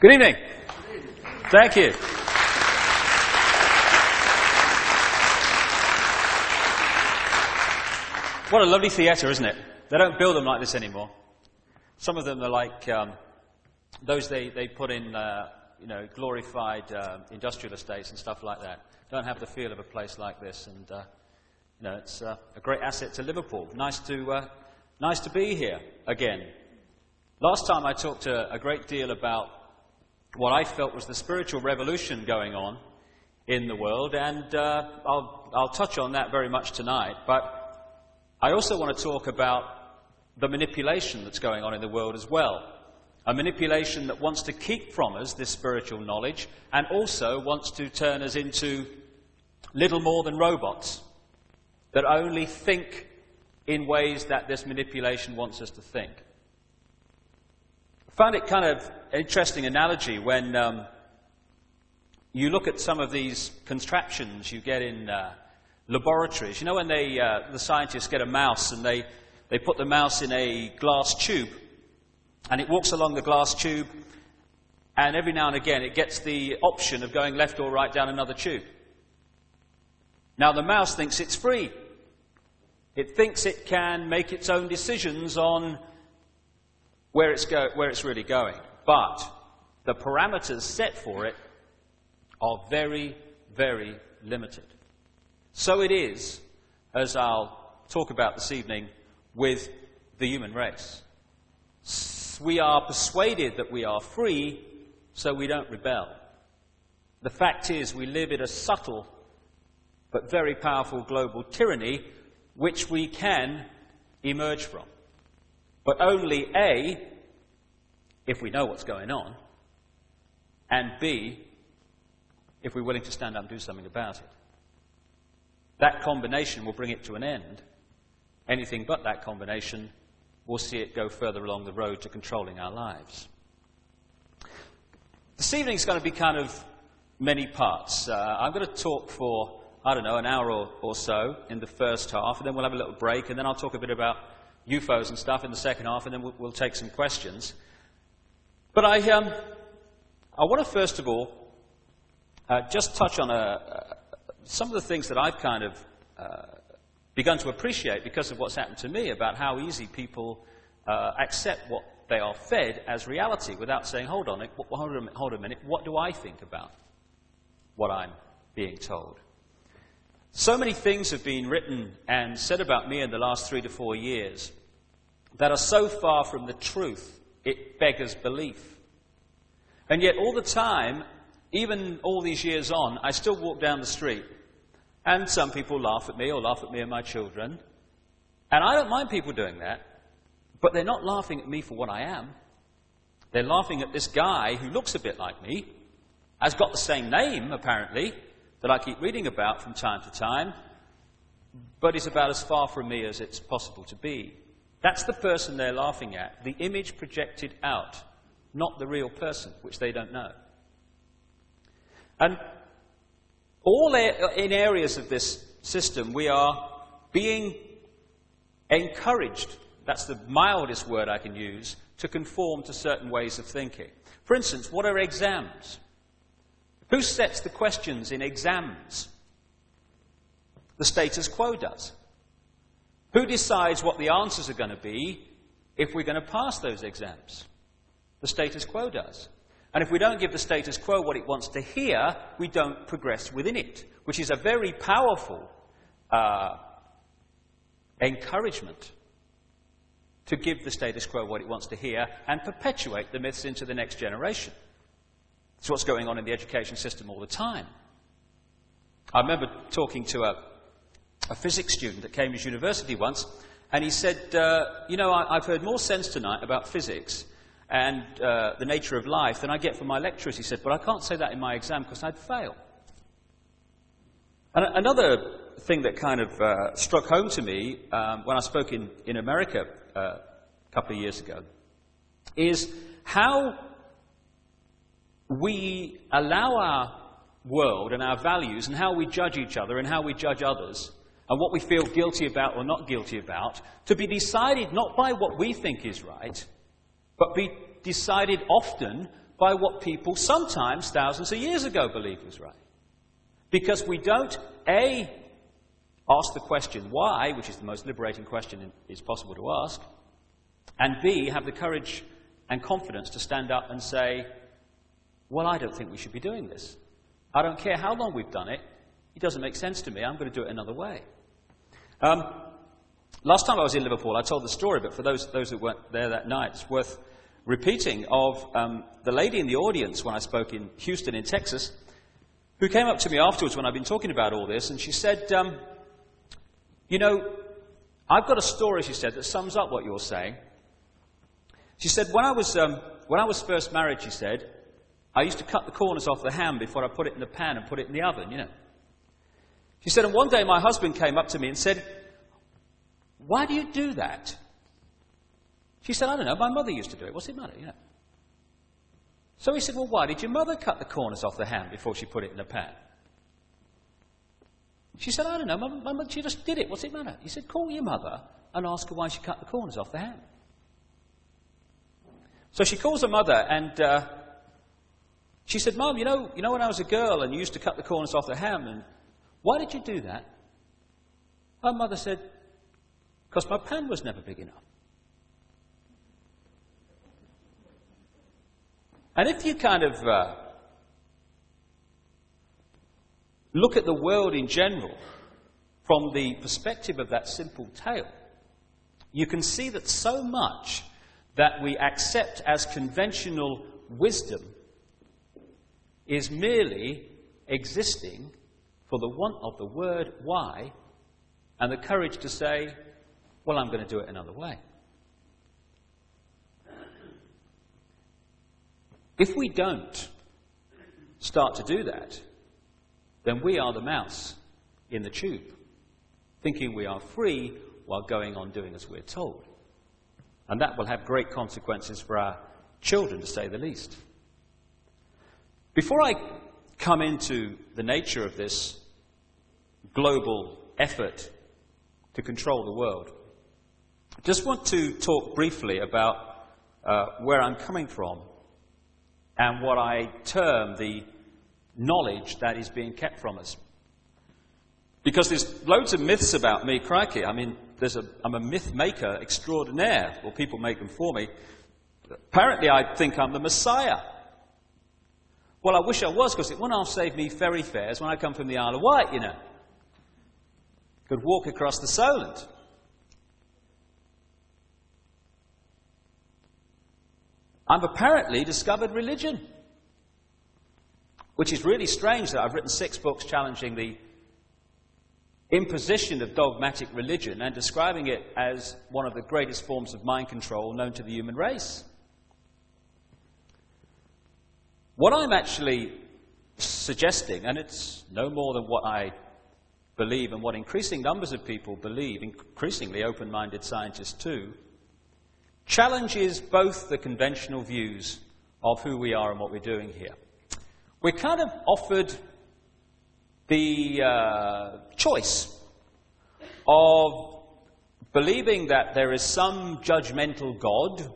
Good evening. Thank you. What a lovely theatre, isn't it? They don't build them like this anymore. Some of them are like those they put in, glorified industrial estates and stuff like that. Don't have the feel of a place like this, and it's a great asset to Liverpool. Nice to be here again. Last time I talked a great deal about what I felt was the spiritual revolution going on in the world, and I'll touch on that very much tonight. But I also want to talk about the manipulation that's going on in the world as well. A manipulation that wants to keep from us this spiritual knowledge and also wants to turn us into little more than robots that only think in ways that this manipulation wants us to think. I found it kind of an interesting analogy when you look at some of these contraptions you get in laboratories. You know when the scientists get a mouse and they put the mouse in a glass tube and it walks along the glass tube, and every now and again it gets the option of going left or right down another tube. Now the mouse thinks it's free. It thinks it can make its own decisions on where it's really going. But the parameters set for it are very, very limited. So it is, as I'll talk about this evening, with the human race. We are persuaded that we are free, so we don't rebel. The fact is, we live in a subtle but very powerful global tyranny which we can emerge from. But only A, if we know what's going on, and B, if we're willing to stand up and do something about it. That combination will bring it to an end. Anything but that combination will see it go further along the road to controlling our lives. This evening is going to be kind of many parts. I'm going to talk for, an hour or so in the first half, and then we'll have a little break, and then I'll talk a bit about UFOs and stuff in the second half, and then we'll take some questions. But I want to first of all just touch on some of the things that I've kind of begun to appreciate because of what's happened to me about how easy people accept what they are fed as reality without saying, hold a minute, what do I think about what I'm being told? So many things have been written and said about me in the last 3 to 4 years that are so far from the truth, it beggars belief. And yet all the time, even all these years on, I still walk down the street, and some people laugh at me or laugh at me and my children. And I don't mind people doing that, but they're not laughing at me for what I am. They're laughing at this guy who looks a bit like me, has got the same name, apparently, that I keep reading about from time to time, but is about as far from me as it's possible to be. That's the person they're laughing at, the image projected out, not the real person, which they don't know. And all in areas of this system, we are being encouraged, that's the mildest word I can use, to conform to certain ways of thinking. For instance, what are exams? Who sets the questions in exams? The status quo does. Who decides what the answers are going to be if we're going to pass those exams? The status quo does. And if we don't give the status quo what it wants to hear, we don't progress within it, which is a very powerful encouragement to give the status quo what it wants to hear and perpetuate the myths into the next generation. It's what's going on in the education system all the time. I remember talking to a physics student at Cambridge University once, and he said, I've heard more sense tonight about physics and the nature of life than I get from my lecturers, he said, but I can't say that in my exam because I'd fail. And another thing that kind of struck home to me when I spoke in America a couple of years ago is how we allow our world and our values and how we judge each other and how we judge others and what we feel guilty about or not guilty about to be decided not by what we think is right, but be decided often by what people sometimes thousands of years ago believed was right. Because we don't, A, ask the question why, which is the most liberating question it's possible to ask, and B, have the courage and confidence to stand up and say, well, I don't think we should be doing this. I don't care how long we've done it. It doesn't make sense to me. I'm going to do it another way. Last time I was in Liverpool, I told the story, but for those who weren't there that night, it's worth repeating, of the lady in the audience when I spoke in Houston in Texas, who came up to me afterwards when I'd been talking about all this, and she said, you know, I've got a story, she said, that sums up what you're saying. She said, when I was first married, she said, I used to cut the corners off the ham before I put it in the pan and put it in the oven, you know. She said, and one day my husband came up to me and said, why do you do that? She said, I don't know, my mother used to do it. What's it matter, you know? So he said, well, why did your mother cut the corners off the ham before she put it in the pan? She said, I don't know, my mother, she just did it. What's it matter? He said, call your mother and ask her why she cut the corners off the ham. So she calls her mother and she said, Mum, you know when I was a girl and you used to cut the corners off the ham, and why did you do that? Her mother said, because my pan was never big enough. And if you kind of look at the world in general from the perspective of that simple tale, you can see that so much that we accept as conventional wisdom is merely existing for the want of the word why and the courage to say, well, I'm going to do it another way. If we don't start to do that, then we are the mouse in the tube, thinking we are free while going on doing as we're told. And that will have great consequences for our children, to say the least. Before I come into the nature of this global effort to control the world, I just want to talk briefly about where I'm coming from and what I term the knowledge that is being kept from us. Because there's loads of myths about me, crikey. I mean, I'm a myth maker extraordinaire, or people make them for me. Apparently I think I'm the Messiah. Well, I wish I was, because it wouldn't half save me ferry fares when I come from the Isle of Wight, you know. Could walk across the Solent. I've apparently discovered religion, which is really strange that I've written 6 books challenging the imposition of dogmatic religion and describing it as one of the greatest forms of mind control known to the human race. What I'm actually suggesting, and it's no more than what I believe and what increasing numbers of people believe, increasingly open-minded scientists too, challenges both the conventional views of who we are and what we're doing here. We're kind of offered the choice of believing that there is some judgmental God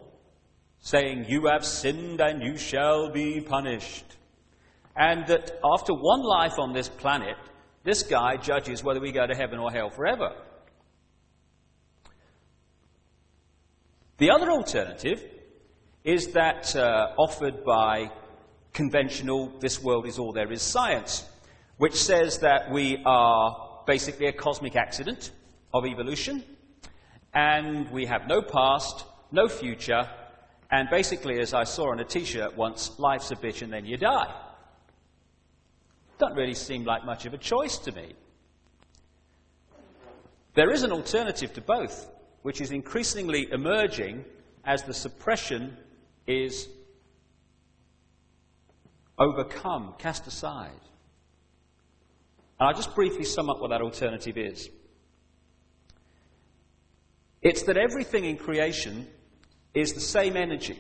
saying, you have sinned and you shall be punished. And that after one life on this planet, this guy judges whether we go to heaven or hell forever. The other alternative is that offered by conventional, this world is all there is science, which says that we are basically a cosmic accident of evolution, and we have no past, no future, and basically, as I saw on a t-shirt once, life's a bitch and then you die. Doesn't really seem like much of a choice to me. There is an alternative to both, which is increasingly emerging as the suppression is overcome, cast aside. And I'll just briefly sum up what that alternative is. It's that everything in creation is the same energy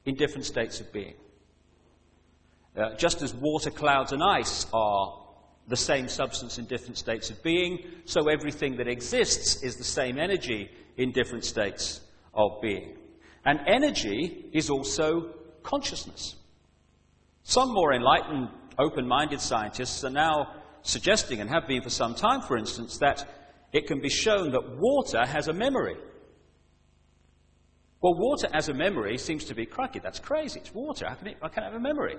in different states of being. Just as water, clouds, and ice are the same substance in different states of being, so everything that exists is the same energy in different states of being. And energy is also consciousness. Some more enlightened, open-minded scientists are now suggesting, and have been for some time, for instance, that it can be shown that water has a memory. Well, water as a memory seems to be, crikey, that's crazy. It's water. How can it have a memory?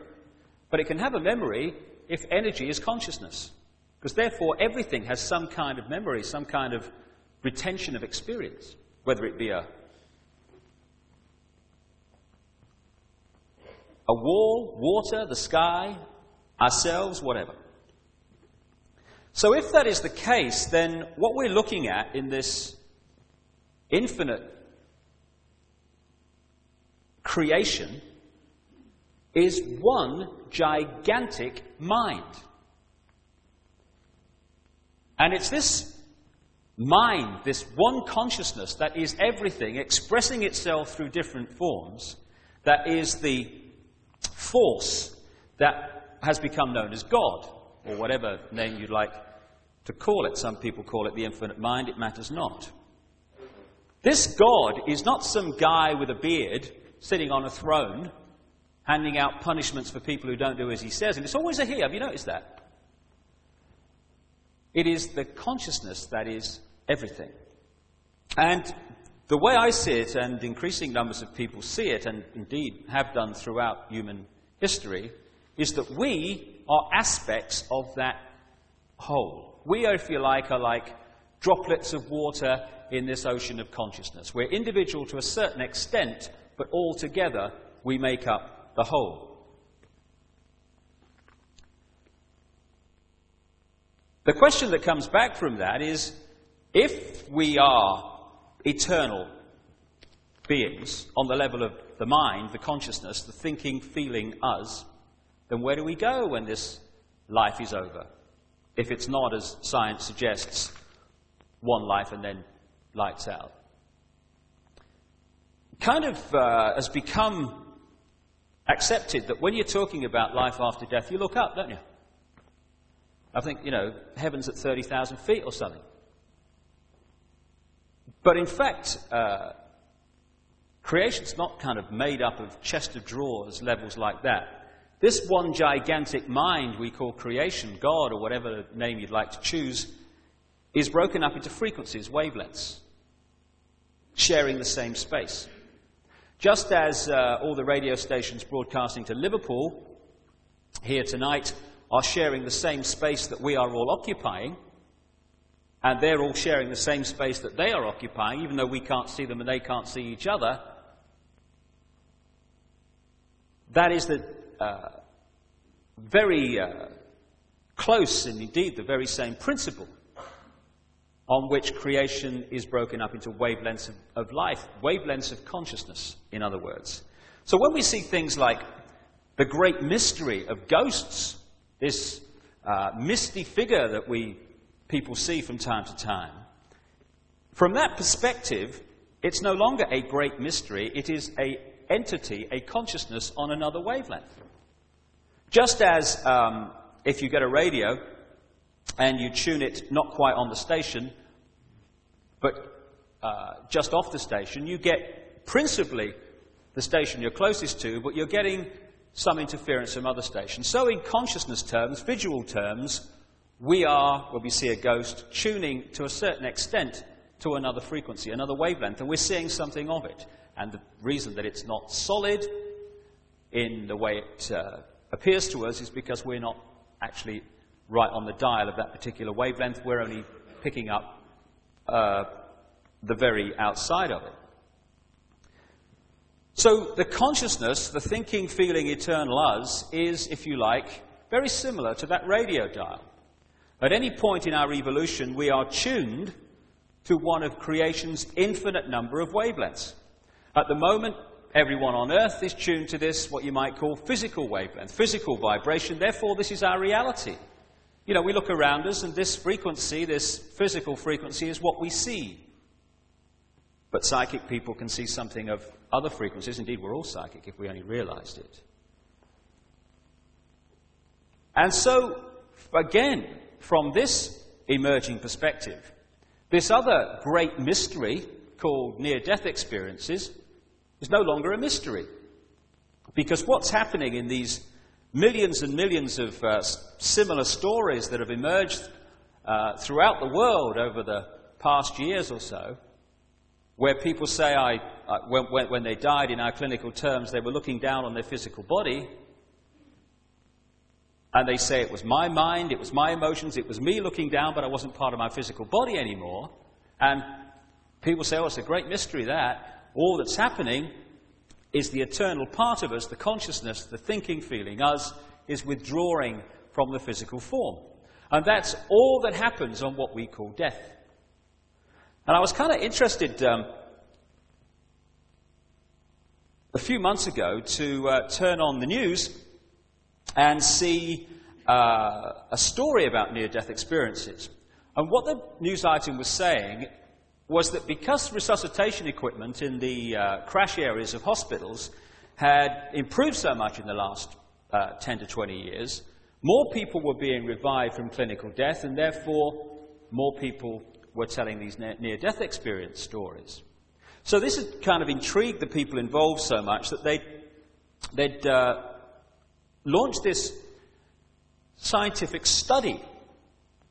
But it can have a memory if energy is consciousness. Because therefore, everything has some kind of memory, some kind of retention of experience, whether it be a wall, water, the sky, ourselves, whatever. So if that is the case, then what we're looking at in this infinite creation is one gigantic mind. And it's this mind, this one consciousness that is everything, expressing itself through different forms, that is the force that has become known as God, or whatever name you'd like to call it. Some people call it the infinite mind, it matters not. This God is not some guy with a beard sitting on a throne, handing out punishments for people who don't do as he says, and it's always a he. Have you noticed that? It is the consciousness that is everything. And the way I see it, and increasing numbers of people see it, and indeed have done throughout human history, is that we are aspects of that whole. We, if you like, are like droplets of water in this ocean of consciousness. We're individual to a certain extent, but all together we make up the whole. The question that comes back from that is, if we are eternal beings on the level of the mind, the consciousness, the thinking, feeling us, then where do we go when this life is over? If it's not, as science suggests, one life and then lights out. Kind of has become accepted that when you're talking about life after death, you look up, don't you? I think, heaven's at 30,000 feet or something. But in fact, creation's not kind of made up of chest of drawers, levels like that. This one gigantic mind we call creation, God, or whatever name you'd like to choose, is broken up into frequencies, wavelengths, sharing the same space. Just as all the radio stations broadcasting to Liverpool here tonight are sharing the same space that we are all occupying, and they're all sharing the same space that they are occupying, even though we can't see them and they can't see each other, that is the very close, and indeed the very same principle on which creation is broken up into wavelengths of life, wavelengths of consciousness, in other words. So when we see things like the great mystery of ghosts, this misty figure that people see from time to time, from that perspective, it's no longer a great mystery, it is an entity, a consciousness on another wavelength. Just as if you get a radio and you tune it not quite on the station, but just off the station, you get principally the station you're closest to, but you're getting some interference from other stations. So in consciousness terms, visual terms, we are, when we see a ghost, tuning to a certain extent to another frequency, another wavelength, and we're seeing something of it. And the reason that it's not solid in the way it appears to us is because we're not actually right on the dial of that particular wavelength. We're only picking up the very outside of it. So the consciousness, the thinking, feeling, eternal us, is, if you like, very similar to that radio dial. At any point in our evolution, we are tuned to one of creation's infinite number of wavelengths. At the moment, everyone on Earth is tuned to this, what you might call physical wavelength, physical vibration. Therefore, this is our reality. We look around us, and this frequency, this physical frequency, is what we see. But psychic people can see something of other frequencies. Indeed, we're all psychic if we only realized it. And so, again, from this emerging perspective, this other great mystery called near-death experiences is no longer a mystery. Because what's happening in these millions and millions of similar stories that have emerged throughout the world over the past years or so, where people say when they died, in our clinical terms, they were looking down on their physical body, and they say, it was my mind, it was my emotions, it was me looking down, but I wasn't part of my physical body anymore. And people say, oh, it's a great mystery that. All that's happening is the eternal part of us, the consciousness, the thinking, feeling, us, is withdrawing from the physical form. And that's all that happens on what we call death. And I was kind of interested a few months ago to turn on the news and see a story about near-death experiences. And what the news item was saying was that because resuscitation equipment in the crash areas of hospitals had improved so much in the last 10 to 20 years, more people were being revived from clinical death, and therefore more people were telling these near-death experience stories. So this had kind of intrigued the people involved so much that they'd launched this scientific study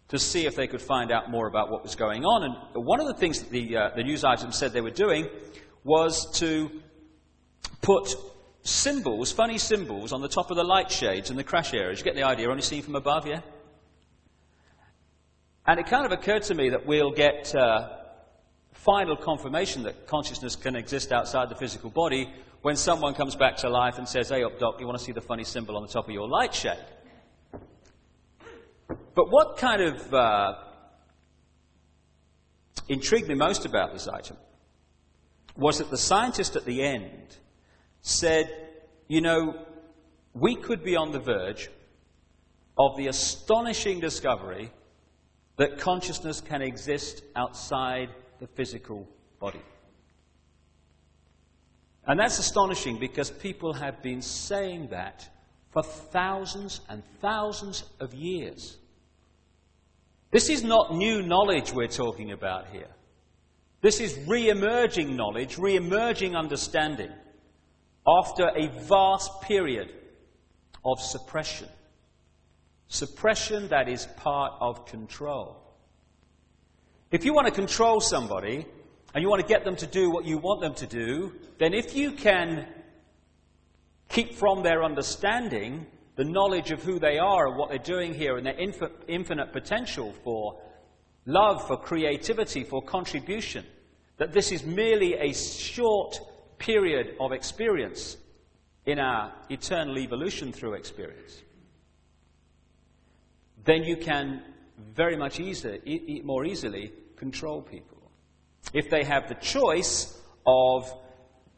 to see if they could find out more about what was going on. And one of the things that the news item said they were doing was to put symbols, funny symbols, on the top of the light shades in the crash areas. You get the idea, only seen from above, yeah? And it kind of occurred to me that we'll get final confirmation that consciousness can exist outside the physical body when someone comes back to life and says, hey, up, doc, you want to see the funny symbol on the top of your light shade? But what kind of intrigued me most about this item was that the scientist at the end said, you know, we could be on the verge of the astonishing discovery that consciousness can exist outside the physical body. And that's astonishing because people have been saying that for thousands and thousands of years. This is not new knowledge we're talking about here. This is re-emerging knowledge, re-emerging understanding after a vast period of suppression. Suppression that is part of control. If you want to control somebody and you want to get them to do what you want them to do, then if you can keep from their understanding the knowledge of who they are and what they're doing here and their infinite potential for love, for creativity, for contribution, that this is merely a short period of experience in our eternal evolution through experience, then you can very much more easily control people. If they have the choice of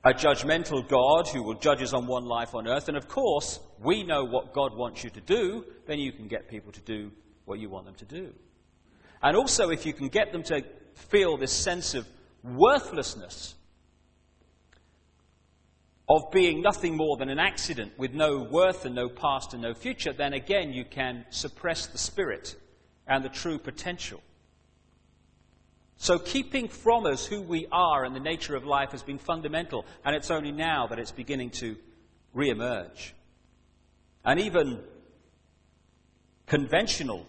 a judgmental God who will judge us on one life on earth, and of course, we know what God wants you to do, then you can get people to do what you want them to do. And also, if you can get them to feel this sense of worthlessness, of being nothing more than an accident with no worth and no past and no future, then again you can suppress the spirit and the true potential. So keeping from us who we are and the nature of life has been fundamental, and it's only now that it's beginning to re-emerge. And even conventional,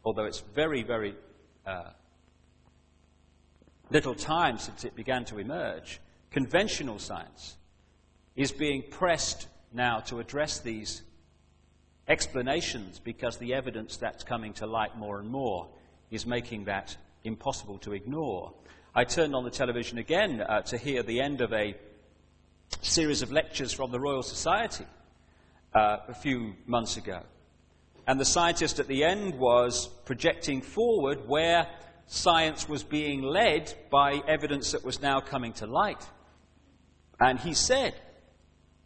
although it's very, very little time since it began to emerge, conventional science is being pressed now to address these explanations because the evidence that's coming to light more and more is making that impossible to ignore. I turned on the television again to hear the end of a series of lectures from the Royal Society a few months ago. And the scientist at the end was projecting forward where science was being led by evidence that was now coming to light. And he said,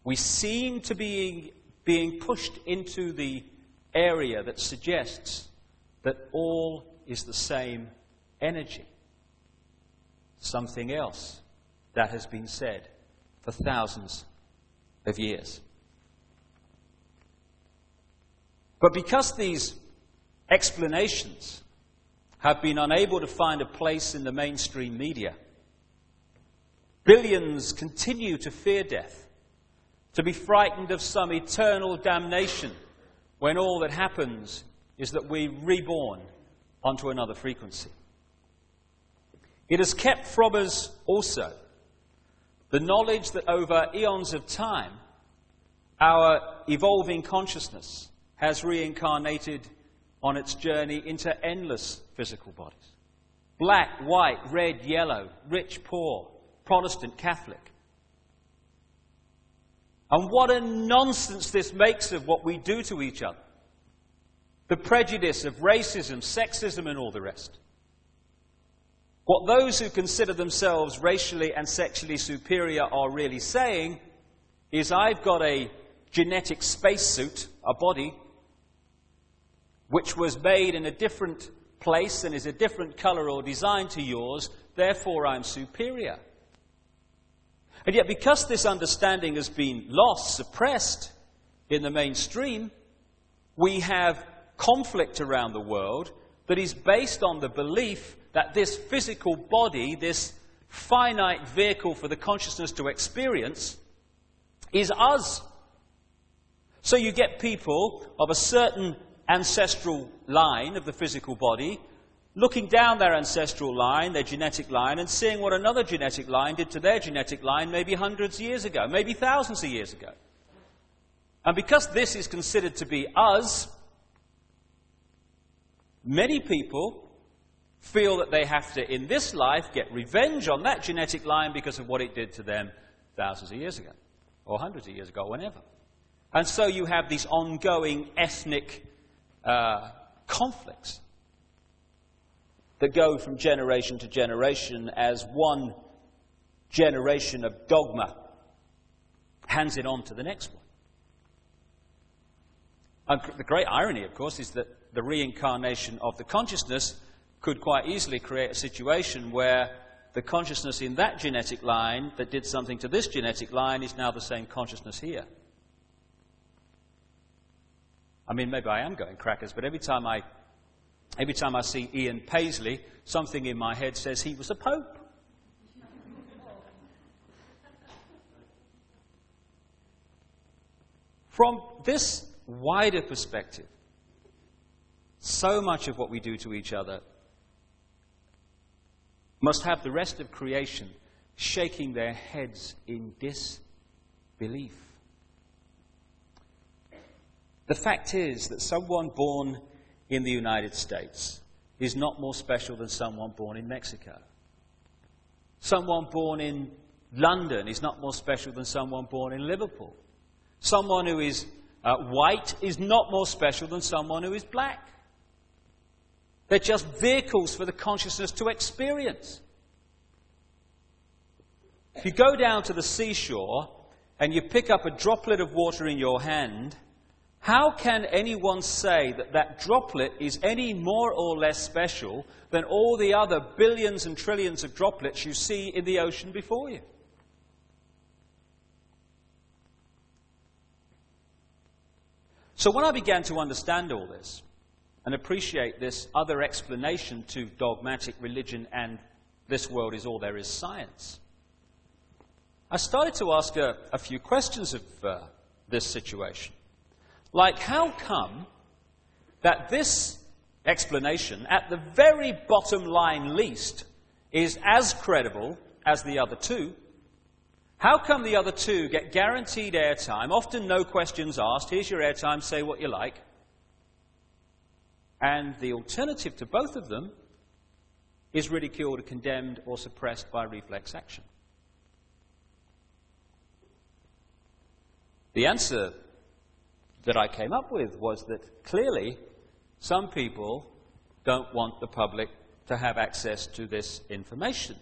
we seem to be being pushed into the area that suggests that all is the same energy. Something else that has been said for thousands of years. But because these explanations have been unable to find a place in the mainstream media, billions continue to fear death, to be frightened of some eternal damnation when all that happens is that we're reborn onto another frequency. It has kept from us also the knowledge that over eons of time, our evolving consciousness has reincarnated on its journey into endless physical bodies. Black, white, red, yellow, rich, poor, Protestant, Catholic. And what a nonsense this makes of what we do to each other. The prejudice of racism, sexism, and all the rest. What those who consider themselves racially and sexually superior are really saying is, I've got a genetic spacesuit, a body, which was made in a different place and is a different colour or design to yours, therefore I'm superior. And yet, because this understanding has been lost, suppressed in the mainstream, we have conflict around the world that is based on the belief that this physical body, this finite vehicle for the consciousness to experience, is us. So you get people of a certain ancestral line of the physical body looking down their ancestral line, their genetic line, and seeing what another genetic line did to their genetic line maybe hundreds of years ago, maybe thousands of years ago. And because this is considered to be us, many people feel that they have to, in this life, get revenge on that genetic line because of what it did to them thousands of years ago, or hundreds of years ago, whenever. And so you have these ongoing ethnic conflicts that go from generation to generation as one generation of dogma hands it on to the next one. And the great irony, of course, is that the reincarnation of the consciousness could quite easily create a situation where the consciousness in that genetic line that did something to this genetic line is now the same consciousness here. I mean, maybe I am going crackers, but every time I see Ian Paisley, something in my head says he was a pope. From this wider perspective, so much of what we do to each other must have the rest of creation shaking their heads in disbelief. The fact is that someone born in the United States is not more special than someone born in Mexico. Someone born in London is not more special than someone born in Liverpool. Someone who is white is not more special than someone who is black. They're just vehicles for the consciousness to experience. If you go down to the seashore and you pick up a droplet of water in your hand, how can anyone say that that droplet is any more or less special than all the other billions and trillions of droplets you see in the ocean before you? So when I began to understand all this and appreciate this other explanation to dogmatic religion and this world is all there is science, I started to ask a few questions of this situation. Like, how come that this explanation, at the very bottom line least, is as credible as the other two? How come the other two get guaranteed airtime, often no questions asked, here's your airtime, say what you like, and the alternative to both of them is ridiculed or condemned or suppressed by reflex action? The answer that I came up with was that clearly some people don't want the public to have access to this information.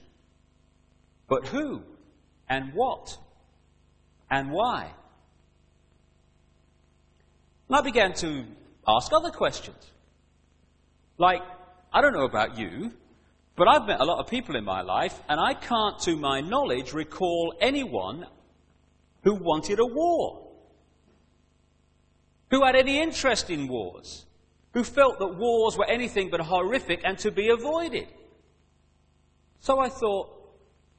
But who and what and why? And I began to ask other questions. Like, I don't know about you, but I've met a lot of people in my life, and I can't, to my knowledge, recall anyone who wanted a war, who had any interest in wars, who felt that wars were anything but horrific and to be avoided. So I thought,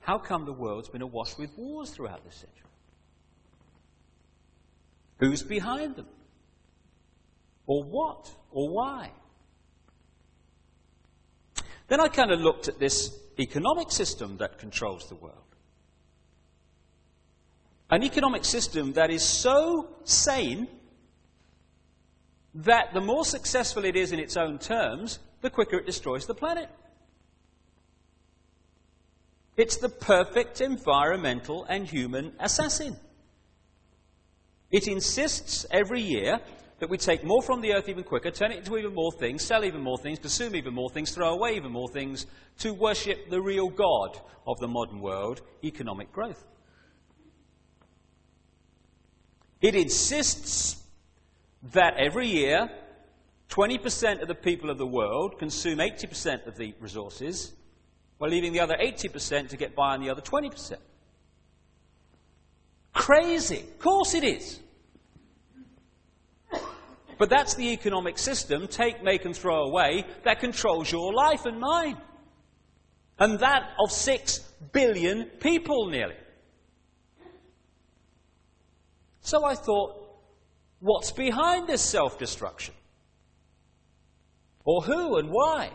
how come the world's been awash with wars throughout this century? Who's behind them? or what, or why? Then I kind of looked at this economic system that controls the world. An economic system that is so sane that the more successful it is in its own terms, the quicker it destroys the planet. It's the perfect environmental and human assassin. It insists every year that we take more from the earth even quicker, turn it into even more things, sell even more things, consume even more things, throw away even more things, to worship the real God of the modern world, economic growth. It insists that every year, 20% of the people of the world consume 80% of the resources, while leaving the other 80% to get by on the other 20%. Crazy. Of course it is. But that's the economic system, take, make and throw away, that controls your life and mine. And that of 6 billion people nearly. So I thought, what's behind this self-destruction? Or who and why?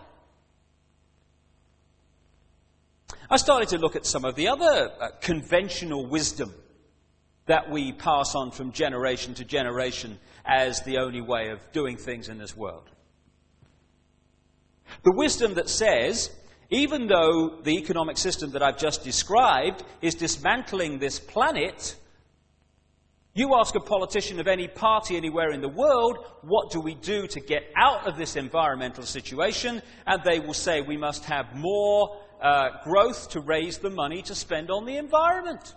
I started to look at some of the other conventional wisdom that we pass on from generation to generation as the only way of doing things in this world. The wisdom that says, even though the economic system that I've just described is dismantling this planet, you ask a politician of any party anywhere in the world, what do we do to get out of this environmental situation? And they will say we must have more growth to raise the money to spend on the environment.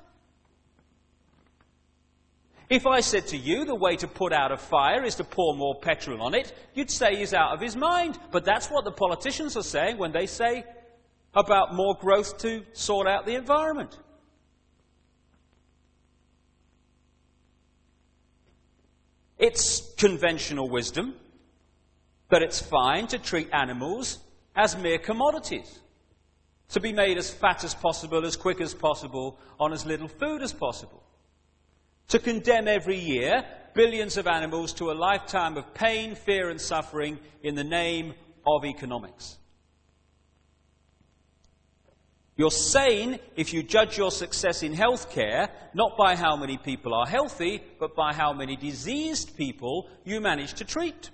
If I said to you the way to put out a fire is to pour more petrol on it, you'd say he's out of his mind. But that's what the politicians are saying when they say about more growth to sort out the environment. It's conventional wisdom that it's fine to treat animals as mere commodities, to be made as fat as possible, as quick as possible, on as little food as possible. To condemn every year billions of animals to a lifetime of pain, fear and suffering in the name of economics. You're sane if you judge your success in healthcare not by how many people are healthy, but by how many diseased people you manage to treat.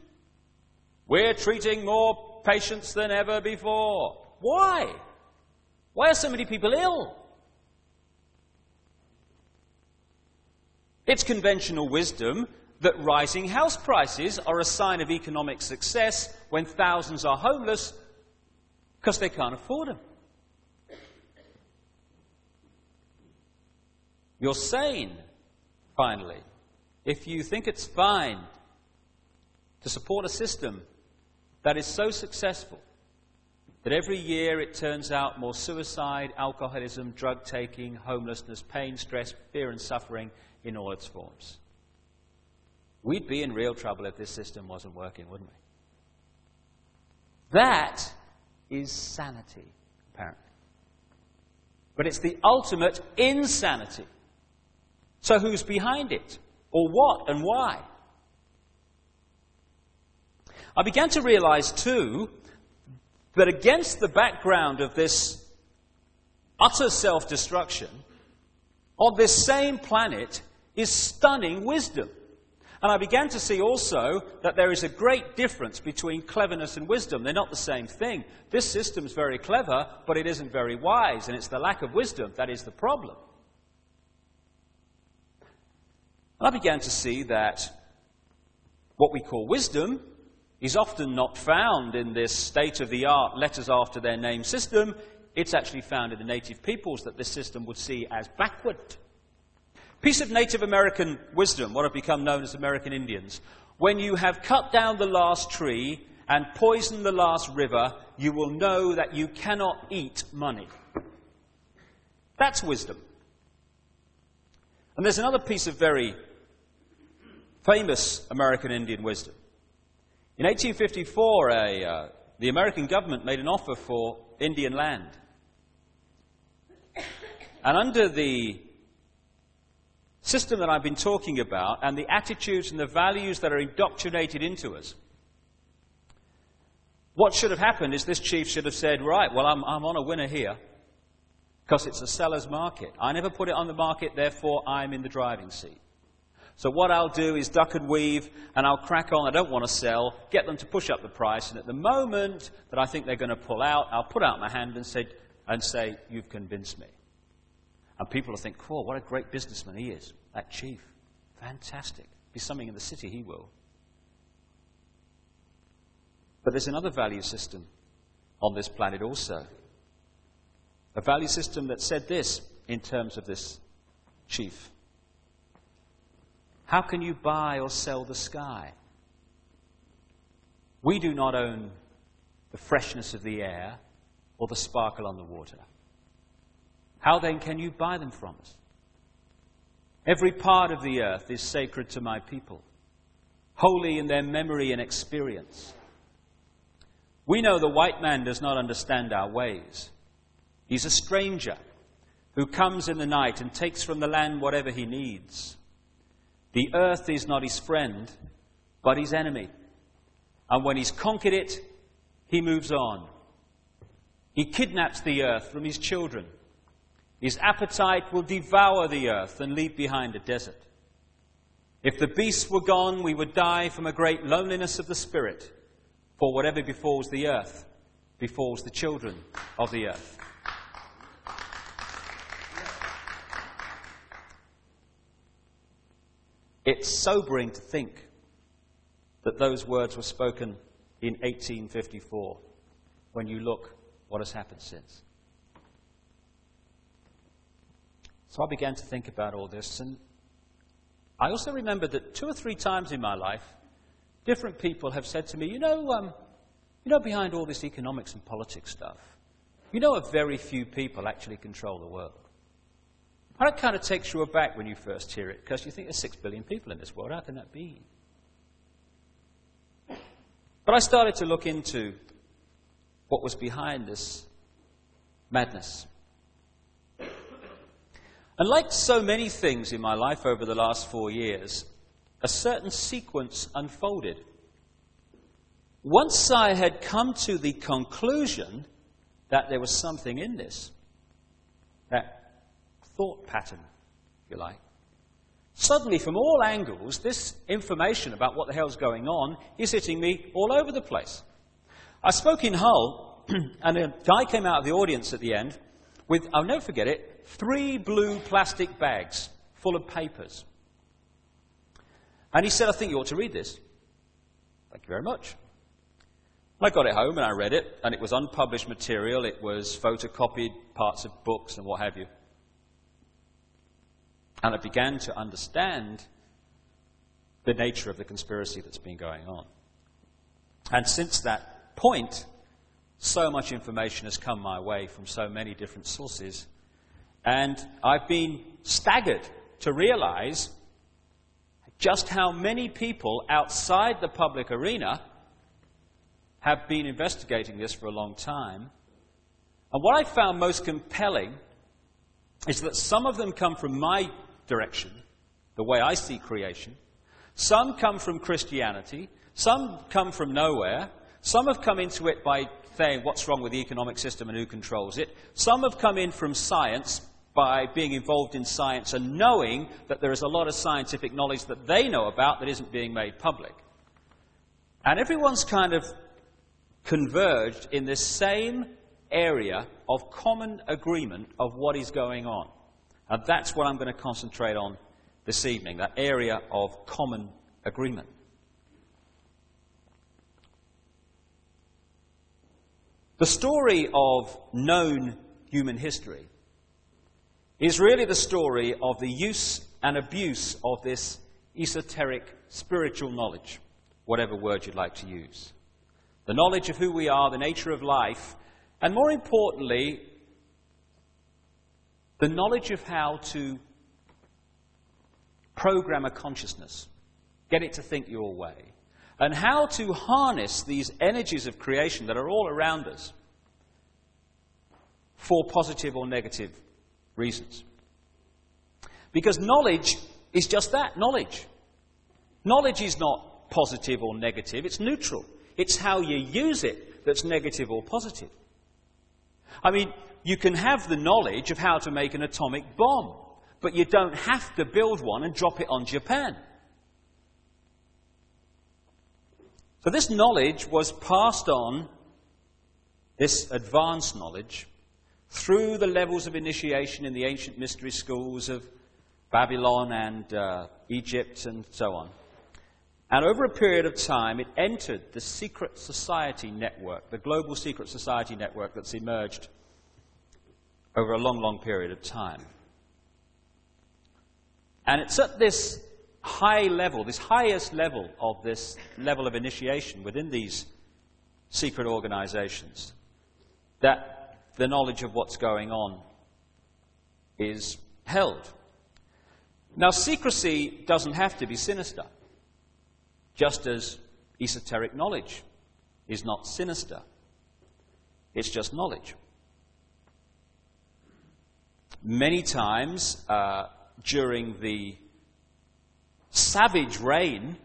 We're treating more patients than ever before. Why? Why are so many people ill? It's conventional wisdom that rising house prices are a sign of economic success when thousands are homeless because they can't afford them. You're sane, finally, if you think it's fine to support a system that is so successful that every year it turns out more suicide, alcoholism, drug-taking, homelessness, pain, stress, fear and suffering in all its forms. We'd be in real trouble if this system wasn't working, wouldn't we? That is sanity, apparently. But it's the ultimate insanity. So who's behind it? Or what and why? I began to realize, too, that against the background of this utter self-destruction, on this same planet is stunning wisdom. And I began to see also that there is a great difference between cleverness and wisdom. They're not the same thing. This system's very clever, but it isn't very wise, and it's the lack of wisdom that is the problem. I began to see that what we call wisdom is often not found in this state-of-the-art letters after their name system. It's actually found in the native peoples that this system would see as backward. Piece of Native American wisdom, what have become known as American Indians. When you have cut down the last tree and poisoned the last river, you will know that you cannot eat money. That's wisdom. And there's another piece of very famous American Indian wisdom. In 1854, the American government made an offer for Indian land. And under the system that I've been talking about and the attitudes and the values that are indoctrinated into us, what should have happened is this chief should have said, right, well, I'm on a winner here because it's a seller's market. I never put it on the market, therefore I'm in the driving seat. So what I'll do is duck and weave, and I'll crack on. I don't want to sell, get them to push up the price, and at the moment that I think they're going to pull out, I'll put out my hand and say, you've convinced me. And people will think, cool, what a great businessman he is, that chief. Fantastic. Be something in the city, he will. But there's another value system on this planet also. A value system that said this in terms of this chief. How can you buy or sell the sky? We do not own the freshness of the air or the sparkle on the water. How then can you buy them from us? Every part of the earth is sacred to my people, holy in their memory and experience. We know the white man does not understand our ways. He's a stranger who comes in the night and takes from the land whatever he needs. The earth is not his friend, but his enemy. And when he's conquered it, he moves on. He kidnaps the earth from his children. His appetite will devour the earth and leave behind a desert. If the beasts were gone, we would die from a great loneliness of the spirit. For whatever befalls the earth, befalls the children of the earth. It's sobering to think that those words were spoken in 1854, when you look what has happened since. So I began to think about all this, and I also remembered that 2 or 3 times in my life, different people have said to me, you know, behind all this economics and politics stuff, a very few people actually control the world. And it kind of takes you aback when you first hear it, because you think there's 6 billion people in this world. How can that be? But I started to look into what was behind this madness. And like so many things in my life over the last 4 years, a certain sequence unfolded. Once I had come to the conclusion that there was something in this, that thought pattern, if you like, suddenly from all angles, this information about what the hell's going on is hitting me all over the place. I spoke in Hull, and a guy came out of the audience at the end with, I'll never forget it, 3 blue plastic bags full of papers. And he said, I think you ought to read this. Thank you very much. I got it home and I read it, and it was unpublished material. It was photocopied parts of books and what have you. And I began to understand the nature of the conspiracy that's been going on. And since that point, so much information has come my way from so many different sources. And I've been staggered to realize just how many people outside the public arena have been investigating this for a long time. And what I found most compelling is that some of them come from my direction, the way I see creation. Some come from Christianity. Some come from nowhere. Some have come into it by saying what's wrong with the economic system and who controls it. Some have come in from science by being involved in science and knowing that there is a lot of scientific knowledge that they know about that isn't being made public. And everyone's kind of converged in this same area of common agreement of what is going on. And that's what I'm going to concentrate on this evening, that area of common agreement. The story of known human history is really the story of the use and abuse of this esoteric spiritual knowledge, whatever word you'd like to use. The knowledge of who we are, the nature of life, and more importantly, the knowledge of how to program a consciousness, get it to think your way, and how to harness these energies of creation that are all around us for positive or negative reasons. Because knowledge is just that, knowledge. Knowledge is not positive or negative, it's neutral. It's how you use it that's negative or positive. I mean, you can have the knowledge of how to make an atomic bomb, but you don't have to build one and drop it on Japan. So this knowledge was passed on, this advanced knowledge, through the levels of initiation in the ancient mystery schools of Babylon and Egypt and so on. And over a period of time, it entered the secret society network, the global secret society network that's emerged over a long, long period of time. And it's at this high level, this highest level of this level of initiation within these secret organizations, that the knowledge of what's going on is held. Now, secrecy doesn't have to be sinister, just as esoteric knowledge is not sinister. It's just knowledge. Many times during the savage reign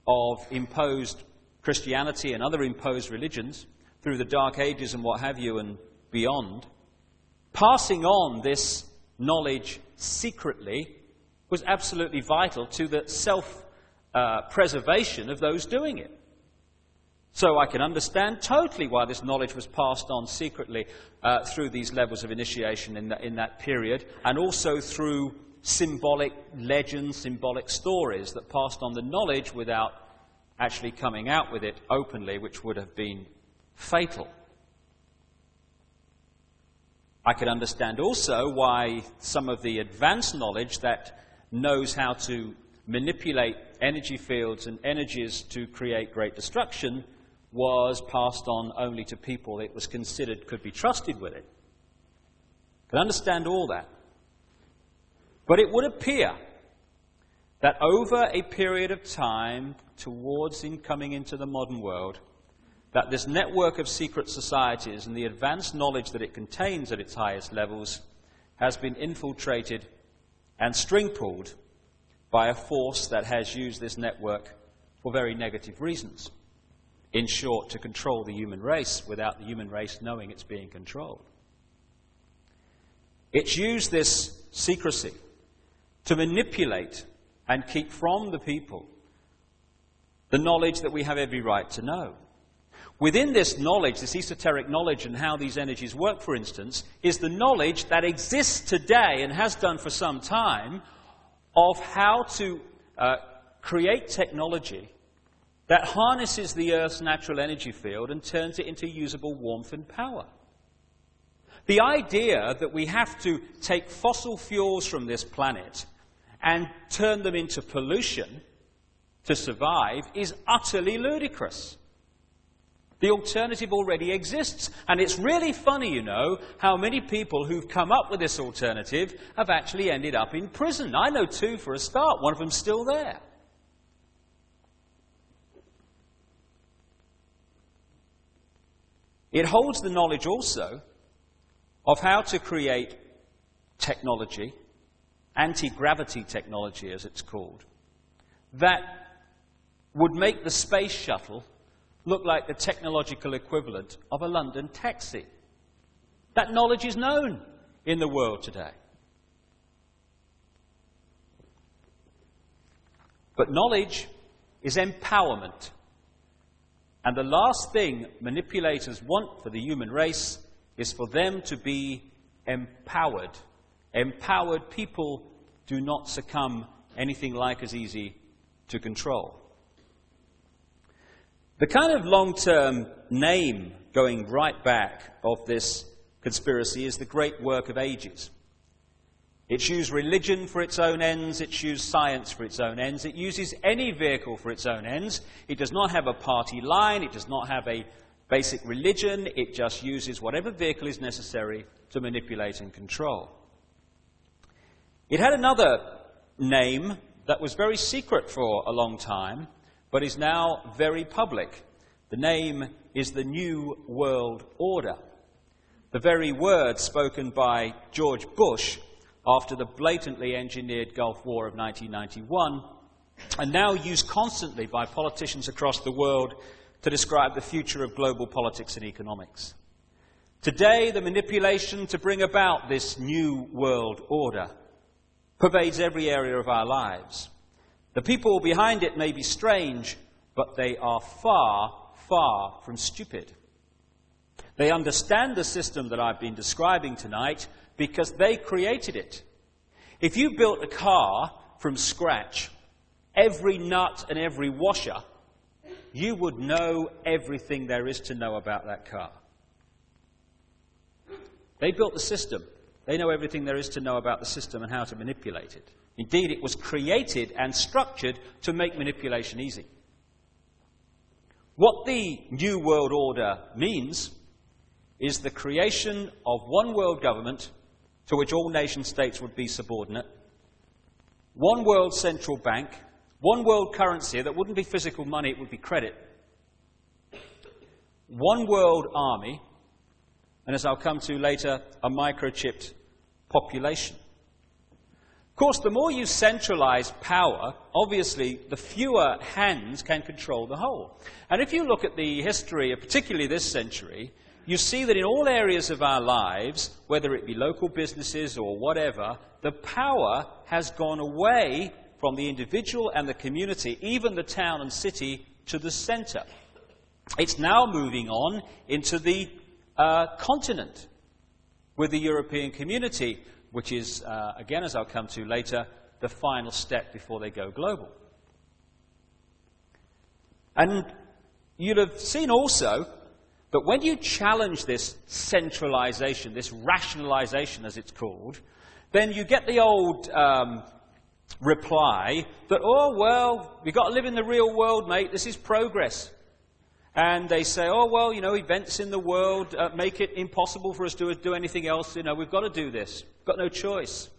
of imposed Christianity and other imposed religions, through the Dark Ages and what have you and beyond, passing on this knowledge secretly was absolutely vital to the self-preservation of those doing it. So I can understand totally why this knowledge was passed on secretly through these levels of initiation in that period, and also through symbolic legends, symbolic stories that passed on the knowledge without actually coming out with it openly, which would have been fatal. I can understand also why some of the advanced knowledge that knows how to manipulate energy fields and energies to create great destruction was passed on only to people it was considered could be trusted with it. I can understand all that. But it would appear that over a period of time towards coming into the modern world, that this network of secret societies and the advanced knowledge that it contains at its highest levels has been infiltrated and string-pulled by a force that has used this network for very negative reasons. In short, to control the human race without the human race knowing it's being controlled. It's used this secrecy to manipulate and keep from the people the knowledge that we have every right to know. Within this knowledge, this esoteric knowledge and how these energies work, for instance, is the knowledge that exists today and has done for some time of how to create technology that harnesses the Earth's natural energy field and turns it into usable warmth and power. The idea that we have to take fossil fuels from this planet and turn them into pollution to survive is utterly ludicrous. The alternative already exists. And it's really funny, you know, how many people who've come up with this alternative have actually ended up in prison. I know two for a start. One of them's still there. It holds the knowledge also of how to create technology, anti-gravity technology as it's called, that would make the space shuttle look like the technological equivalent of a London taxi. That knowledge is known in the world today. But knowledge is empowerment. And the last thing manipulators want for the human race is for them to be empowered. Empowered people do not succumb anything like as easy to control. The kind of long-term name going right back of this conspiracy is the great work of ages. It's used religion for its own ends, it's used science for its own ends, it uses any vehicle for its own ends. It does not have a party line, it does not have a basic religion, it just uses whatever vehicle is necessary to manipulate and control. It had another name that was very secret for a long time, but is now very public. The name is the New World Order. The very words spoken by George Bush after the blatantly engineered Gulf War of 1991, and now used constantly by politicians across the world to describe the future of global politics and economics. Today, the manipulation to bring about this new world order pervades every area of our lives. The people behind it may be strange, but they are far, far from stupid. They understand the system that I've been describing tonight because they created it. If you built a car from scratch, every nut and every washer, you would know everything there is to know about that car. They built the system. They know everything there is to know about the system and how to manipulate it. Indeed, it was created and structured to make manipulation easy. What the New World Order means is the creation of one world government to which all nation states would be subordinate, one world central bank, one world currency that wouldn't be physical money, it would be credit, one world army, and as I'll come to later, a microchipped population. Of course, the more you centralize power, obviously, the fewer hands can control the whole. And if you look at the history, particularly this century, you see that in all areas of our lives, whether it be local businesses or whatever, the power has gone away from the individual and the community, even the town and city, to the center. It's now moving on into the continent with the European community, which is, again, as I'll come to later, the final step before they go global. And you'll have seen also that when you challenge this centralization, this rationalization as it's called, then you get the old reply that, oh, well, we've got to live in the real world, mate, this is progress. And they say, oh, well, you know, events in the world make it impossible for us to do anything else. You know, we've got to do this. We've got no choice.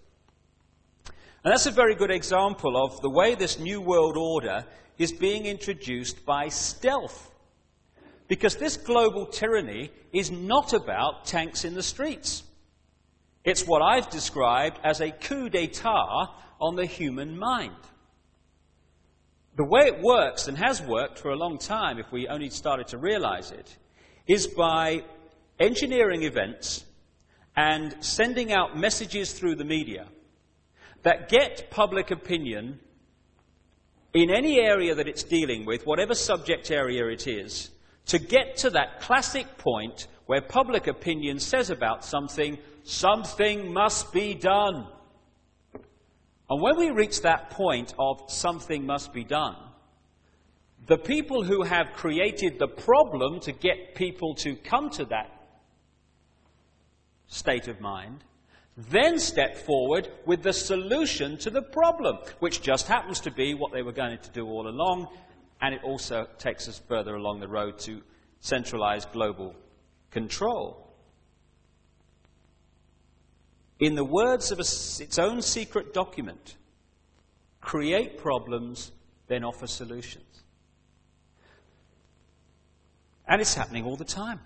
And that's a very good example of the way this new world order is being introduced by stealth. Because this global tyranny is not about tanks in the streets. It's what I've described as a coup d'etat on the human mind. The way it works, and has worked for a long time if we only started to realize it, is by engineering events and sending out messages through the media that get public opinion in any area that it's dealing with, whatever subject area it is, to get to that classic point where public opinion says about something, something must be done. And when we reach that point of something must be done, the people who have created the problem to get people to come to that state of mind then step forward with the solution to the problem, which just happens to be what they were going to do all along, and it also takes us further along the road to centralized global control. In the words of its own secret document, create problems, then offer solutions. And it's happening all the time.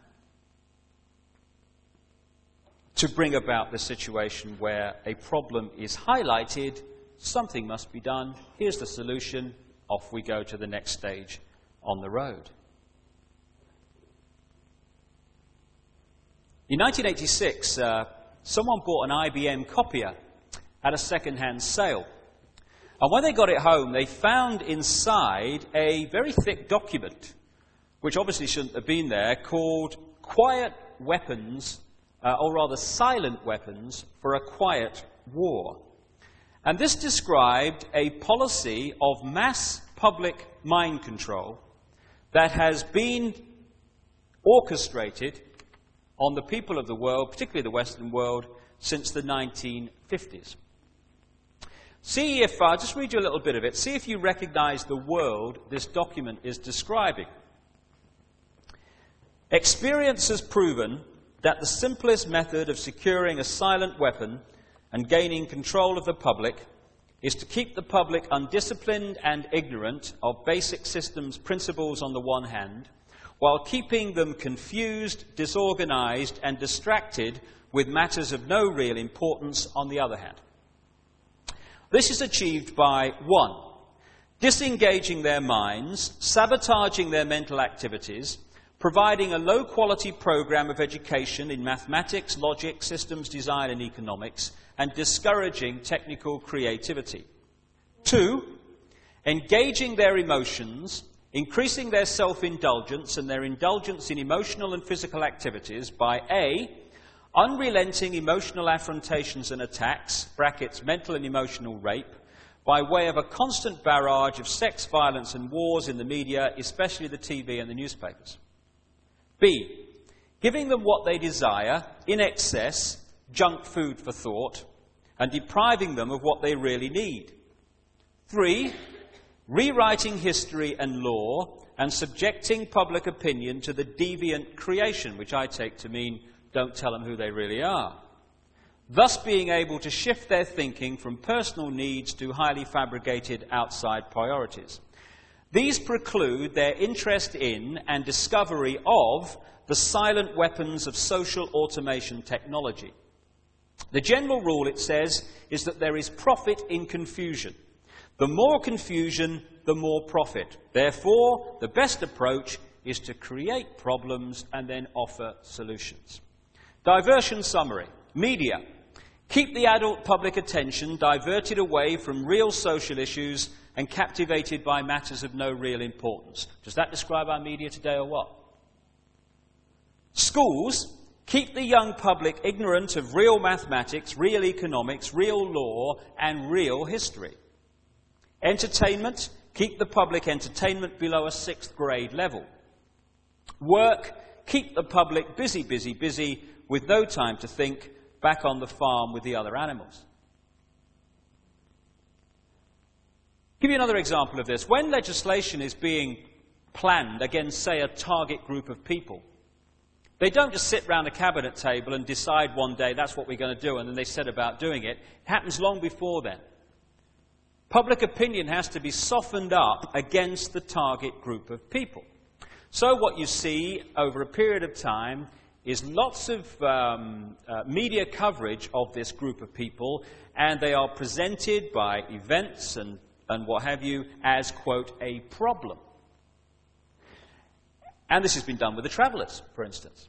To bring about the situation where a problem is highlighted, something must be done, here's the solution, off we go to the next stage on the road. In 1986, someone bought an IBM copier at a second-hand sale. And when they got it home, they found inside a very thick document, which obviously shouldn't have been there, called Quiet Weapons, or rather Silent Weapons for a Quiet War. And this described a policy of mass public mind control that has been orchestrated on the people of the world, particularly the Western world, since the 1950s. See if, I'll just read you a little bit of it, see if you recognize the world this document is describing. Experience has proven that the simplest method of securing a silent weapon and gaining control of the public is to keep the public undisciplined and ignorant of basic systems principles on the one hand, while keeping them confused, disorganized, and distracted with matters of no real importance on the other hand. This is achieved by 1. Disengaging their minds, sabotaging their mental activities, providing a low-quality program of education in mathematics, logic, systems design and economics, and discouraging technical creativity. 2, engaging their emotions, increasing their self-indulgence and their indulgence in emotional and physical activities by A, unrelenting emotional affrontations and attacks, brackets, mental and emotional rape, by way of a constant barrage of sex, violence and wars in the media, especially the TV and the newspapers. B, giving them what they desire, in excess, junk food for thought, and depriving them of what they really need. 3, rewriting history and law and subjecting public opinion to the deviant creation, which I take to mean don't tell them who they really are, thus being able to shift their thinking from personal needs to highly fabricated outside priorities. These preclude their interest in and discovery of the silent weapons of social automation technology. The general rule, it says, is that there is profit in confusion. The more confusion, the more profit. Therefore, the best approach is to create problems and then offer solutions. Diversion summary. Media. Keep the adult public attention diverted away from real social issues and captivated by matters of no real importance. Does that describe our media today or what? Schools. Keep the young public ignorant of real mathematics, real economics, real law, and real history. Entertainment. Keep the public entertainment below a 6th grade level. Work. Keep the public busy, busy, busy, with no time to think, back on the farm with the other animals. Give you another example of this. When legislation is being planned against, say, a target group of people, they don't just sit round a cabinet table and decide one day that's what we're going to do, and then they set about doing it. It happens long before then. Public opinion has to be softened up against the target group of people. So what you see over a period of time is lots of media coverage of this group of people, and they are presented by events and what have you as, quote, a problem. And this has been done with the travellers, for instance.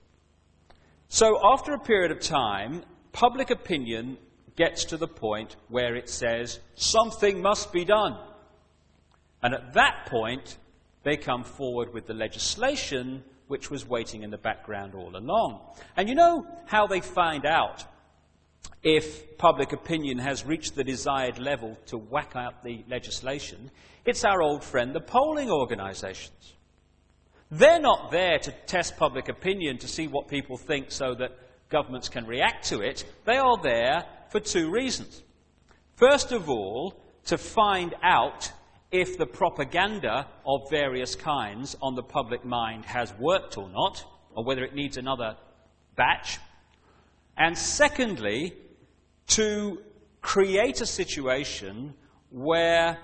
So after a period of time, public opinion gets to the point where it says, something must be done. And at that point, they come forward with the legislation which was waiting in the background all along. And you know how they find out if public opinion has reached the desired level to whack out the legislation? It's our old friend, the polling organisations. They're not there to test public opinion to see what people think so that governments can react to it. They are there for 2 reasons. First of all, to find out if the propaganda of various kinds on the public mind has worked or not, or whether it needs another batch. And secondly, to create a situation where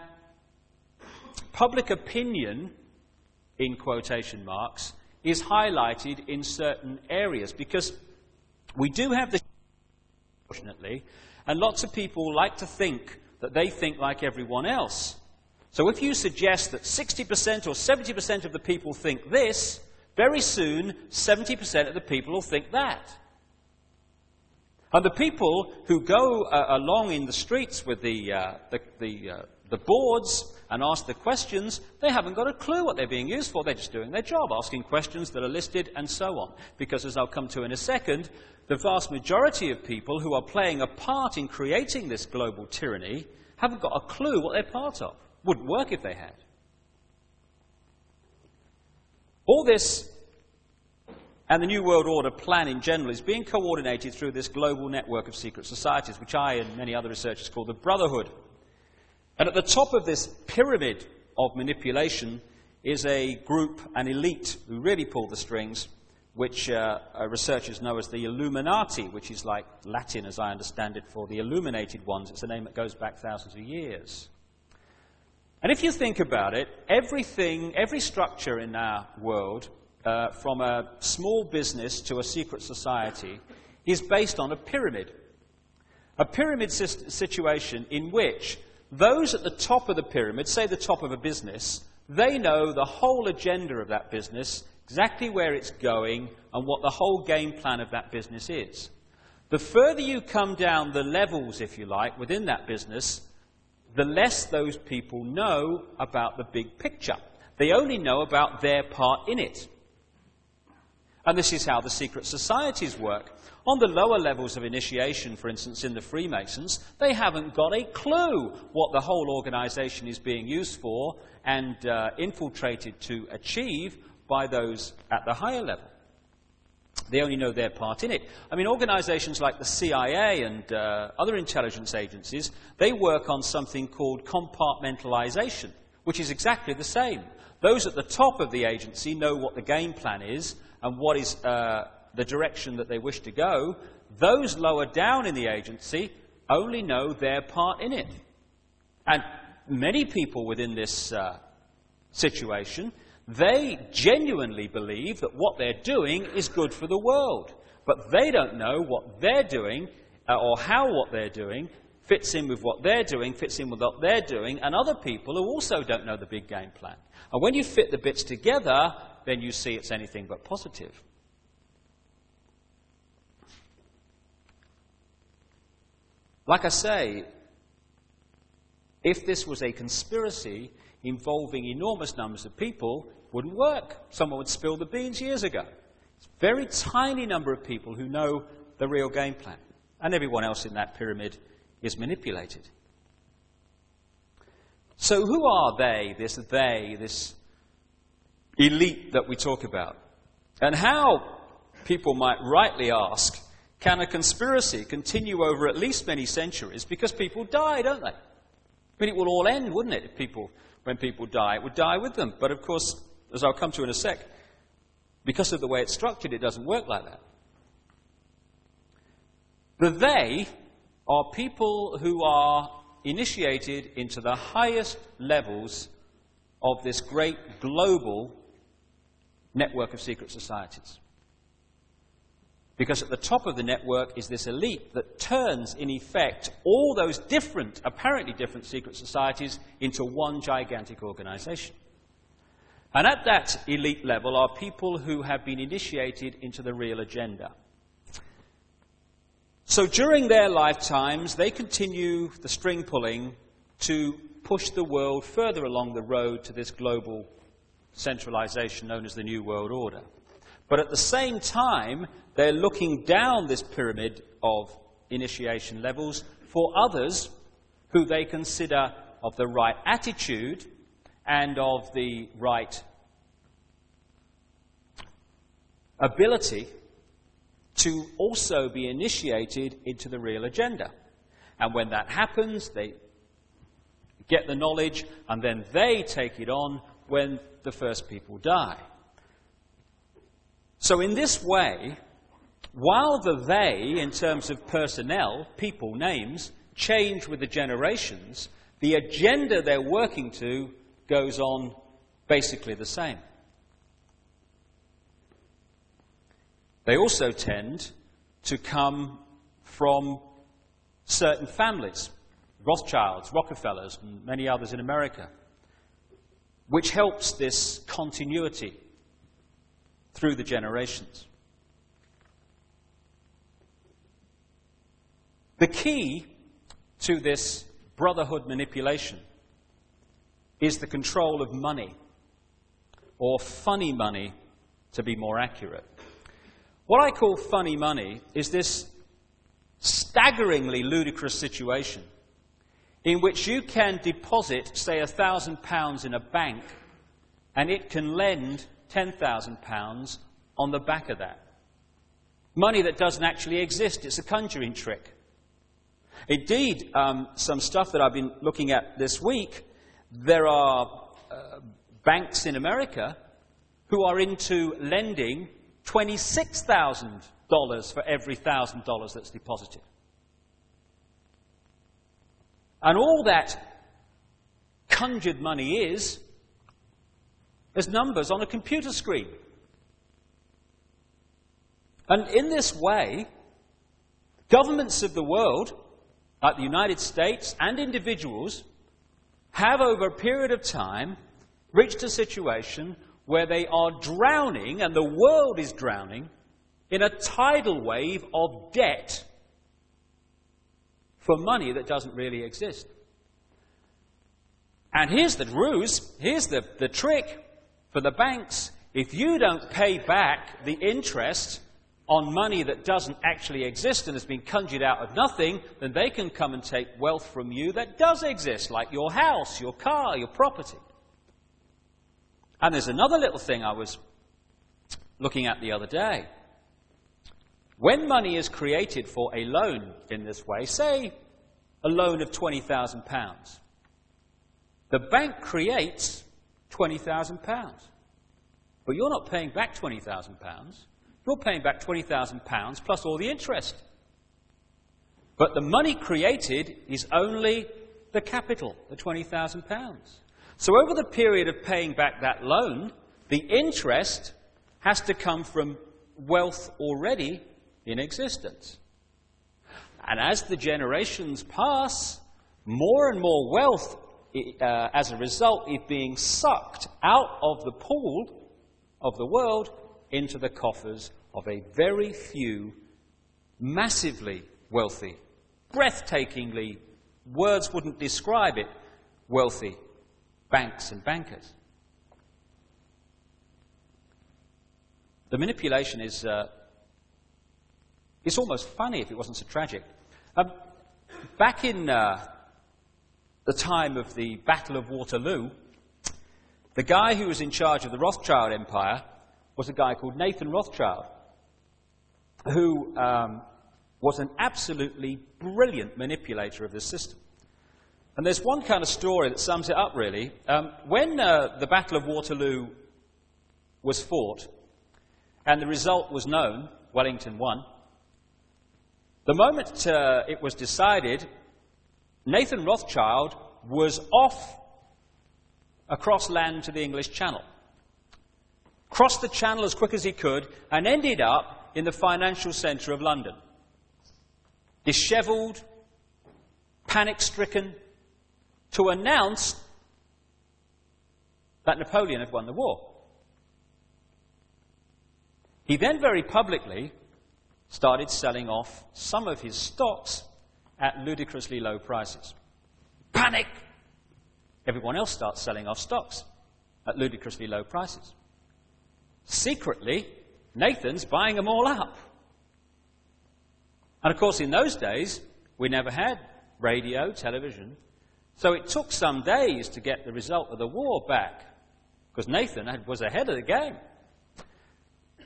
public opinion, in quotation marks, is highlighted in certain areas. Because we do have this, unfortunately, and lots of people like to think that they think like everyone else. So if you suggest that 60% or 70% of the people think this, very soon 70% of the people will think that. And the people who go along in the streets with the boards and ask the questions, they haven't got a clue what they're being used for. They're just doing their job, asking questions that are listed and so on. Because as I'll come to in a second, the vast majority of people who are playing a part in creating this global tyranny haven't got a clue what they're part of. Wouldn't work if they had. All this and the New World Order plan in general is being coordinated through this global network of secret societies, which I and many other researchers call the Brotherhood. And at the top of this pyramid of manipulation is a group, an elite, who really pull the strings, which researchers know as the Illuminati, which is like Latin, as I understand it, for the illuminated ones. It's a name that goes back thousands of years. And if you think about it, every structure in our world, from a small business to a secret society, is based on a pyramid. A pyramid situation in which those at the top of the pyramid, say the top of a business, they know the whole agenda of that business, exactly where it's going, and what the whole game plan of that business is. The further you come down the levels, if you like, within that business, the less those people know about the big picture. They only know about their part in it. And this is how the secret societies work. On the lower levels of initiation, for instance, in the Freemasons, they haven't got a clue what the whole organization is being used for and infiltrated to achieve by those at the higher level. They only know their part in it. I mean, organizations like the CIA and other intelligence agencies, they work on something called compartmentalization, which is exactly the same. Those at the top of the agency know what the game plan is and what is the direction that they wish to go. Those lower down in the agency only know their part in it. And many people within this situation, they genuinely believe that what they're doing is good for the world. But they don't know what they're doing or how what they're doing fits in with what they're doing, fits in with what they're doing, and other people who also don't know the big game plan. And when you fit the bits together, then you see it's anything but positive. Like I say, if this was a conspiracy involving enormous numbers of people, it wouldn't work. Someone would spill the beans years ago. It's a very tiny number of people who know the real game plan. And everyone else in that pyramid is manipulated. So who are they, this elite that we talk about? And how, people might rightly ask, can a conspiracy continue over at least many centuries? Because people die, don't they? I mean, it will all end, wouldn't it, when people die? It would die with them. But of course, as I'll come to in a sec, because of the way it's structured, it doesn't work like that. The they are people who are initiated into the highest levels of this great global network of secret societies. Because at the top of the network is this elite that turns, in effect, all those different, apparently different secret societies into one gigantic organization. And at that elite level are people who have been initiated into the real agenda. So during their lifetimes, they continue the string pulling to push the world further along the road to this global centralization known as the New World Order. But at the same time, they're looking down this pyramid of initiation levels for others who they consider of the right attitude and of the right ability to also be initiated into the real agenda. And when that happens, they get the knowledge, and then they take it on when the first people die. So in this way, while the they, in terms of personnel, people, names, change with the generations, the agenda they're working to goes on basically the same. They also tend to come from certain families, Rothschilds, Rockefellers, and many others in America, which helps this continuity through the generations. The key to this brotherhood manipulation is the control of money, or funny money, to be more accurate. What I call funny money is this staggeringly ludicrous situation in which you can deposit, say, £1,000 in a bank, and it can lend £10,000 on the back of that. Money that doesn't actually exist. It's a conjuring trick. Indeed, some stuff that I've been looking at this week, there are banks in America who are into lending $26,000 for every $1,000 that's deposited. And all that conjured money is numbers on a computer screen. And in this way, governments of the world like the United States and individuals, have over a period of time reached a situation where they are drowning, and the world is drowning, in a tidal wave of debt for money that doesn't really exist. And here's the ruse, here's the trick for the banks. If you don't pay back the interest on money that doesn't actually exist and has been conjured out of nothing, then they can come and take wealth from you that does exist, like your house, your car, your property. And there's another little thing I was looking at the other day. When money is created for a loan in this way, say a loan of £20,000, the bank creates £20,000. But you're not paying back £20,000. You're paying back £20,000 plus all the interest. But the money created is only the capital, the £20,000. So over the period of paying back that loan, the interest has to come from wealth already in existence. And as the generations pass, more and more wealth, as a result, is being sucked out of the pool of the world into the coffers of a very few massively wealthy, breathtakingly, words wouldn't describe it, wealthy banks and bankers. The manipulation is it's almost funny if it wasn't so tragic. Back in the time of the Battle of Waterloo, the guy who was in charge of the Rothschild Empire was a guy called Nathan Rothschild, who was an absolutely brilliant manipulator of this system. And there's one kind of story that sums it up, really. When the Battle of Waterloo was fought, and the result was known, Wellington won, the moment it was decided, Nathan Rothschild was off across land to the English Channel. Crossed the Channel as quick as he could and ended up in the financial centre of London. Dishevelled, panic-stricken, to announce that Napoleon had won the war. He then very publicly started selling off some of his stocks at ludicrously low prices. Panic! Everyone else starts selling off stocks at ludicrously low prices. Secretly, Nathan's buying them all up. And of course, in those days, we never had radio, television, so it took some days to get the result of the war back, because Nathan was ahead of the game.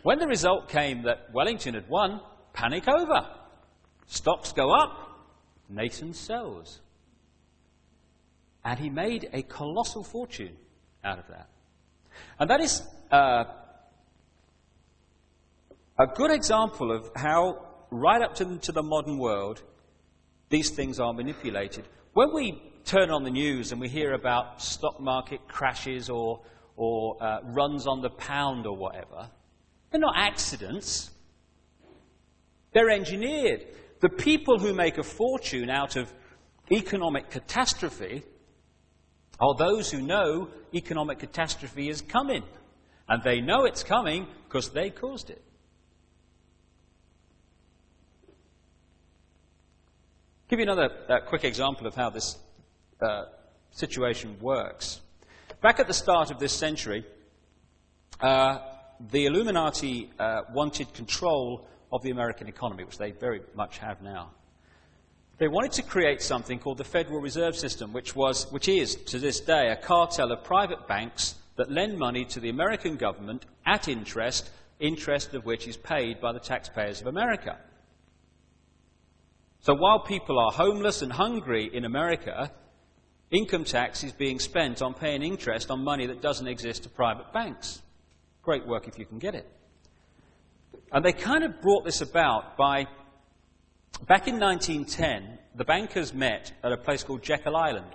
When the result came that Wellington had won, panic over. Stocks go up, Nathan sells. And he made a colossal fortune out of that. And that is a good example of how, right up to the modern world, these things are manipulated. When we turn on the news and we hear about stock market crashes or runs on the pound or whatever, they're not accidents. They're engineered. The people who make a fortune out of economic catastrophe are those who know economic catastrophe is coming. And they know it's coming because they caused it. I'll give you another quick example of how this situation works. Back at the start of this century, the Illuminati wanted control of the American economy, which they very much have now. They wanted to create something called the Federal Reserve System, which is, to this day, a cartel of private banks that lend money to the American government at interest of which is paid by the taxpayers of America. So while people are homeless and hungry in America, income tax is being spent on paying interest on money that doesn't exist to private banks. Great work if you can get it. And they kind of brought this about by, back in 1910, the bankers met at a place called Jekyll Island.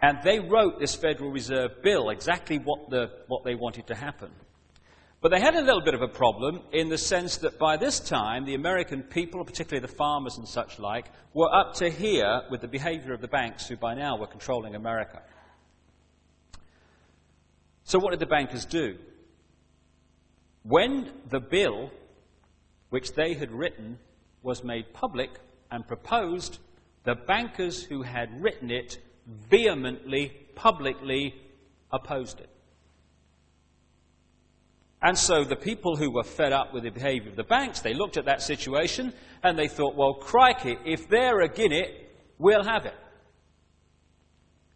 And they wrote this Federal Reserve Bill, exactly what they wanted to happen. But they had a little bit of a problem in the sense that by this time, the American people, particularly the farmers and such like, were up to here with the behavior of the banks who by now were controlling America. So what did the bankers do? When the bill, which they had written, was made public and proposed, the bankers who had written it vehemently, publicly opposed it. And so the people who were fed up with the behavior of the banks, they looked at that situation and they thought, well, crikey, if they're agin it, we'll have it.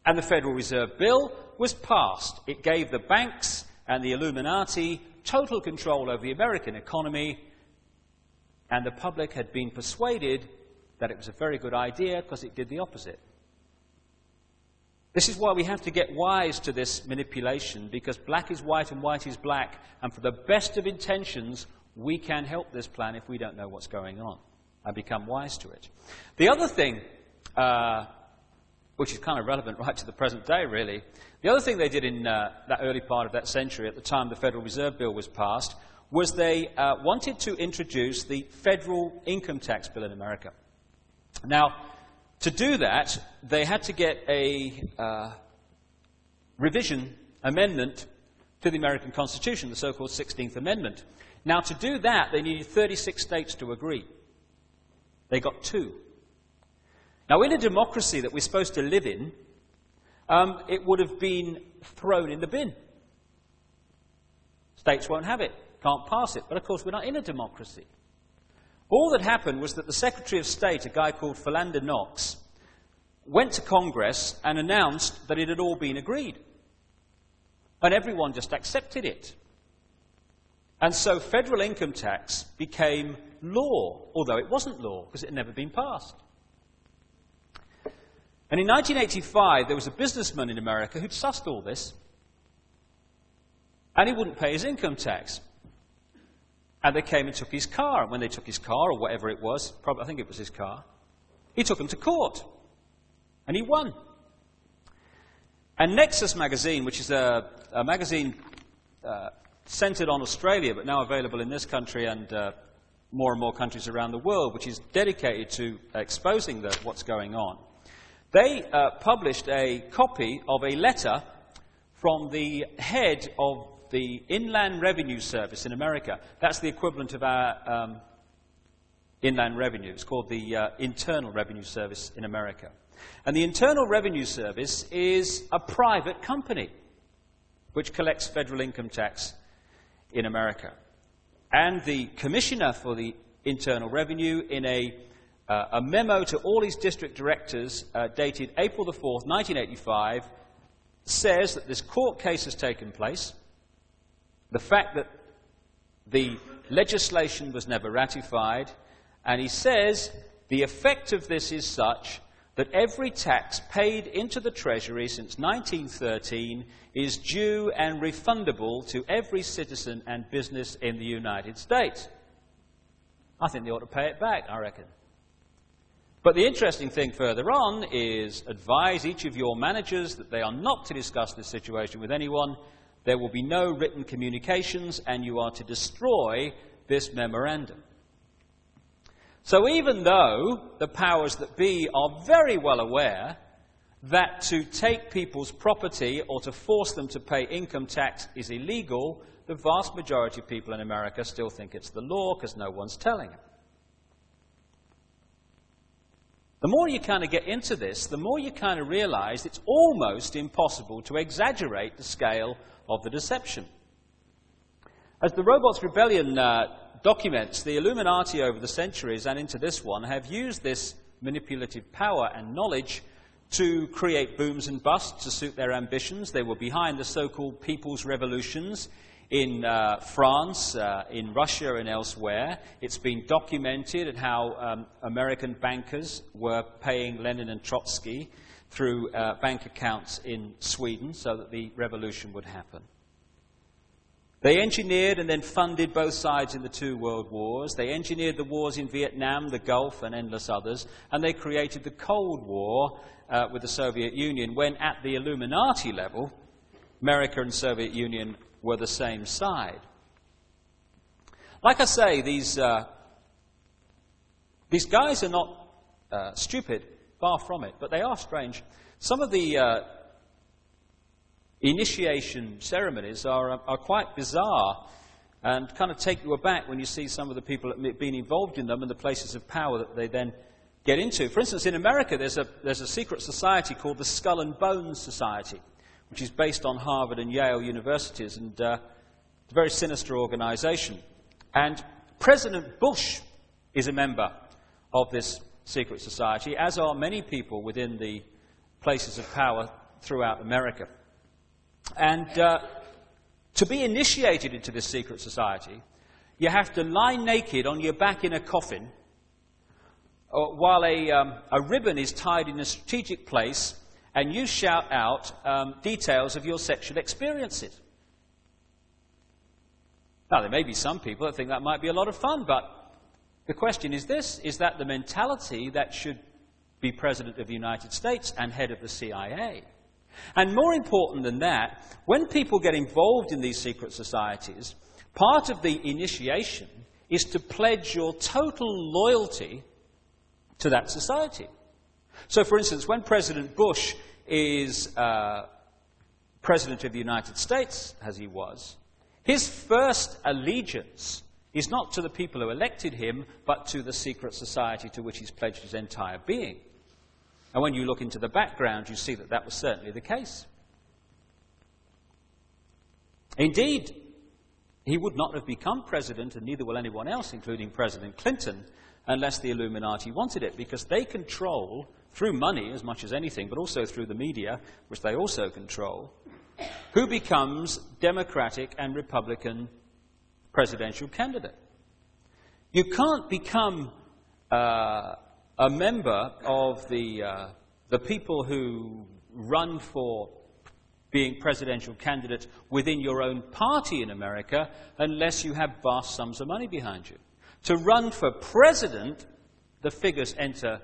And the Federal Reserve Bill was passed. It gave the banks and the Illuminati total control over the American economy, and the public had been persuaded that it was a very good idea because it did the opposite. This is why we have to get wise to this manipulation, because black is white and white is black, and for the best of intentions, we can help this plan if we don't know what's going on and become wise to it. The other thing, which is kind of relevant right to the present day, really, the other thing they did in that early part of that century, at the time the Federal Reserve Bill was passed, was they wanted to introduce the federal income tax bill in America. Now, to do that, they had to get a revision amendment to the American Constitution, the so-called 16th Amendment. Now, to do that, they needed 36 states to agree. They got 2. Now, in a democracy that we're supposed to live in, it would have been thrown in the bin. States won't have it, can't pass it. But, of course, we're not in a democracy. All that happened was that the Secretary of State, a guy called Philander Knox, went to Congress and announced that it had all been agreed. And everyone just accepted it. And so federal income tax became law, although it wasn't law, because it had never been passed. And in 1985, there was a businessman in America who'd sussed all this, and he wouldn't pay his income tax. And they came and took his car. And when they took his car, or whatever it was, probably, I think it was his car, he took him to court. And he won. And Nexus magazine, which is a magazine centered on Australia, but now available in this country and more and more countries around the world, which is dedicated to exposing what's going on, they published a copy of a letter from the head of the Inland Revenue Service in America. That's the equivalent of our Inland Revenue. It's called the Internal Revenue Service in America. And the Internal Revenue Service is a private company which collects federal income tax in America. And the commissioner for the Internal Revenue, in a memo to all his district directors dated April the 4th, 1985, says that this court case has taken place. The fact that the legislation was never ratified, and he says the effect of this is such that every tax paid into the Treasury since 1913 is due and refundable to every citizen and business in the United States. I think they ought to pay it back, I reckon. But the interesting thing further on is advise each of your managers that they are not to discuss this situation with anyone. There will be no written communications, and you are to destroy this memorandum. So even though the powers that be are very well aware that to take people's property or to force them to pay income tax is illegal, the vast majority of people in America still think it's the law because no one's telling them. The more you kind of get into this, the more you kind of realize it's almost impossible to exaggerate the scale of the deception. As the Robots Rebellion documents, the Illuminati over the centuries and into this one have used this manipulative power and knowledge to create booms and busts to suit their ambitions. They were behind the so-called people's revolutions in France, in Russia and elsewhere. It's been documented at how American bankers were paying Lenin and Trotsky through bank accounts in Sweden so that the revolution would happen. They engineered and then funded both sides in the 2 world wars. They engineered the wars in Vietnam, the Gulf, and endless others. And they created the Cold War with the Soviet Union, when at the Illuminati level, America and Soviet Union were the same side. Like I say, these guys are not stupid, far from it, but they are strange. Some of the initiation ceremonies are quite bizarre and kind of take you aback when you see some of the people that have been involved in them and the places of power that they then get into. For instance, in America, there's a secret society called the Skull and Bones Society, which is based on Harvard and Yale universities, and it's a very sinister organization. And President Bush is a member of this secret society, as are many people within the places of power throughout America. And to be initiated into this secret society, you have to lie naked on your back in a coffin while a ribbon is tied in a strategic place, and you shout out details of your sexual experiences. Now, there may be some people that think that might be a lot of fun, but the question is this: is that the mentality that should be President of the United States and head of the CIA? And more important than that, when people get involved in these secret societies, part of the initiation is to pledge your total loyalty to that society. So, for instance, when President Bush is President of the United States, as he was, his first allegiance is not to the people who elected him, but to the secret society to which he's pledged his entire being. And when you look into the background, you see that that was certainly the case. Indeed, he would not have become president, and neither will anyone else, including President Clinton, unless the Illuminati wanted it, because they control, through money as much as anything, but also through the media, which they also control, who becomes Democratic and Republican presidential candidate. You can't become a member of the people who run for being presidential candidate within your own party in America unless you have vast sums of money behind you. To run for president, the figures enter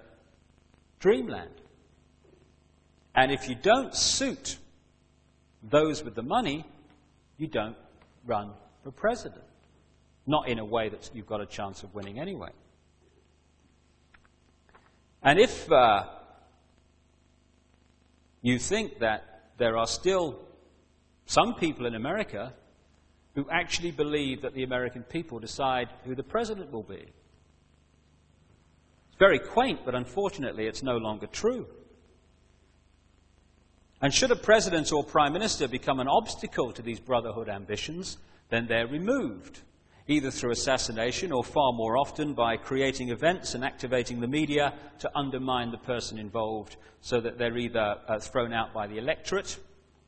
dreamland. And if you don't suit those with the money, you don't run for president. Not in a way that you've got a chance of winning anyway. And if you think that there are still some people in America who actually believe that the American people decide who the president will be, it's very quaint, but unfortunately it's no longer true. And should a president or prime minister become an obstacle to these brotherhood ambitions, then they're removed, either through assassination or far more often by creating events and activating the media to undermine the person involved so that they're either thrown out by the electorate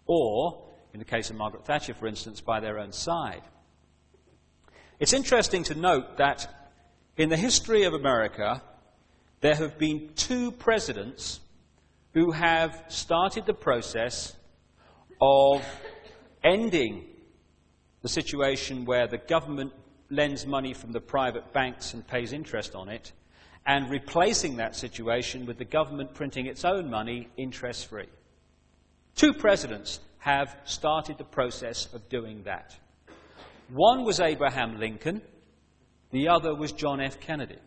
or, in the case of Margaret Thatcher, for instance, by their own side. It's interesting to note that in the history of America, there have been 2 presidents who have started the process of ending the situation where the government lends money from the private banks and pays interest on it, and replacing that situation with the government printing its own money interest-free. 2 presidents have started the process of doing that. One was Abraham Lincoln, the other was John F. Kennedy.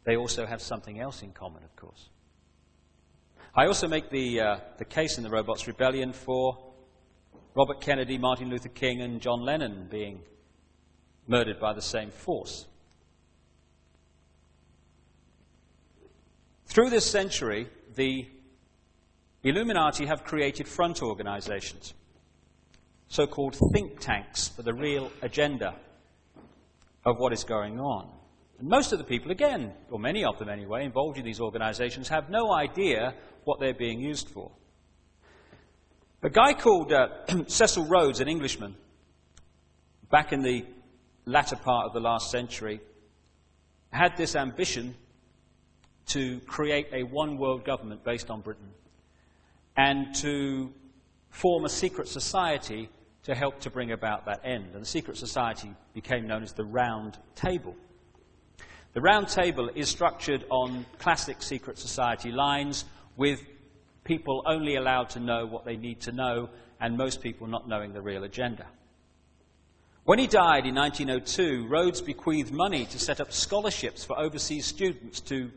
They also have something else in common, of course. I also make the case in the Robots Rebellion for Robert Kennedy, Martin Luther King, and John Lennon being murdered by the same force. Through this century, the Illuminati have created front organizations, so-called think tanks for the real agenda of what is going on. And most of the people, again, or many of them anyway, involved in these organizations have no idea what they're being used for. A guy called Cecil Rhodes, an Englishman, back in the latter part of the last century, had this ambition to create a one-world government based on Britain and to form a secret society to help to bring about that end. And the secret society became known as the Round Table. The Round Table is structured on classic secret society lines, with people only allowed to know what they need to know, and most people not knowing the real agenda. When he died in 1902, Rhodes bequeathed money to set up scholarships for overseas students to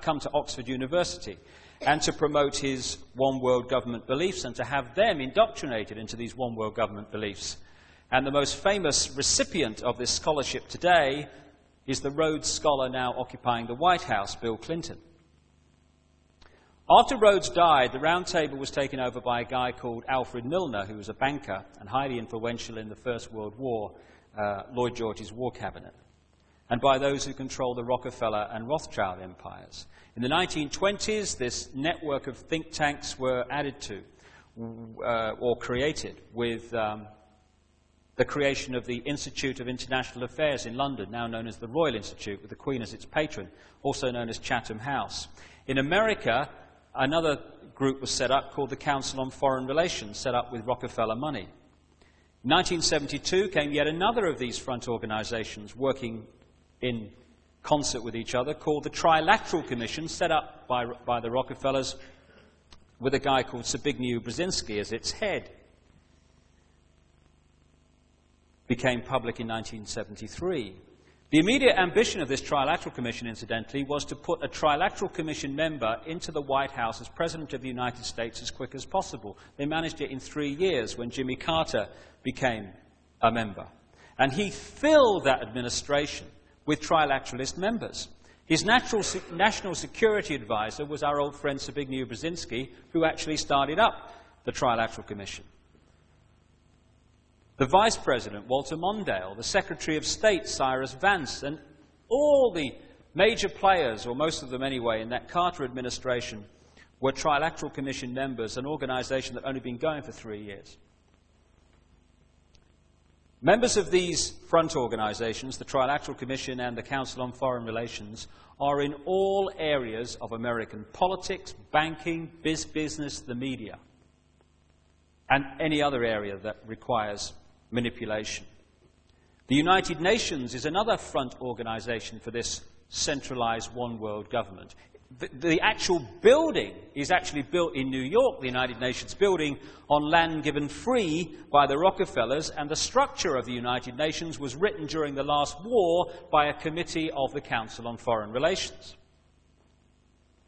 come to Oxford University and to promote his one world government beliefs and to have them indoctrinated into these one world government beliefs. And the most famous recipient of this scholarship today is the Rhodes Scholar now occupying the White House, Bill Clinton. After Rhodes died, the Round Table was taken over by a guy called Alfred Milner, who was a banker and highly influential in the First World War, Lloyd George's War Cabinet, and by those who control the Rockefeller and Rothschild empires. In the 1920s, this network of think tanks were added to or created with the creation of the Institute of International Affairs in London, now known as the Royal Institute, with the Queen as its patron, also known as Chatham House. In America, another group was set up called the Council on Foreign Relations, set up with Rockefeller money. In 1972 came yet another of these front organizations working in concert with each other, called the Trilateral Commission, set up by the Rockefellers with a guy called Zbigniew Brzezinski as its head. Became public in 1973. The immediate ambition of this Trilateral Commission, incidentally, was to put a Trilateral Commission member into the White House as President of the United States as quick as possible. They managed it in 3 years when Jimmy Carter became a member. And he filled that administration with trilateralist members. His national security advisor was our old friend Zbigniew Brzezinski, who actually started up the Trilateral Commission. The Vice President, Walter Mondale, the Secretary of State, Cyrus Vance, and all the major players, or most of them anyway, in that Carter administration were Trilateral Commission members, an organization that had only been going for 3 years. Members of these front organizations, the Trilateral Commission and the Council on Foreign Relations, are in all areas of American politics, banking, business, the media, and any other area that requires manipulation. The United Nations is another front organization for this centralized one world government. The actual building is actually built in New York, the United Nations building, on land given free by the Rockefellers, and the structure of the United Nations was written during the last war by a committee of the Council on Foreign Relations.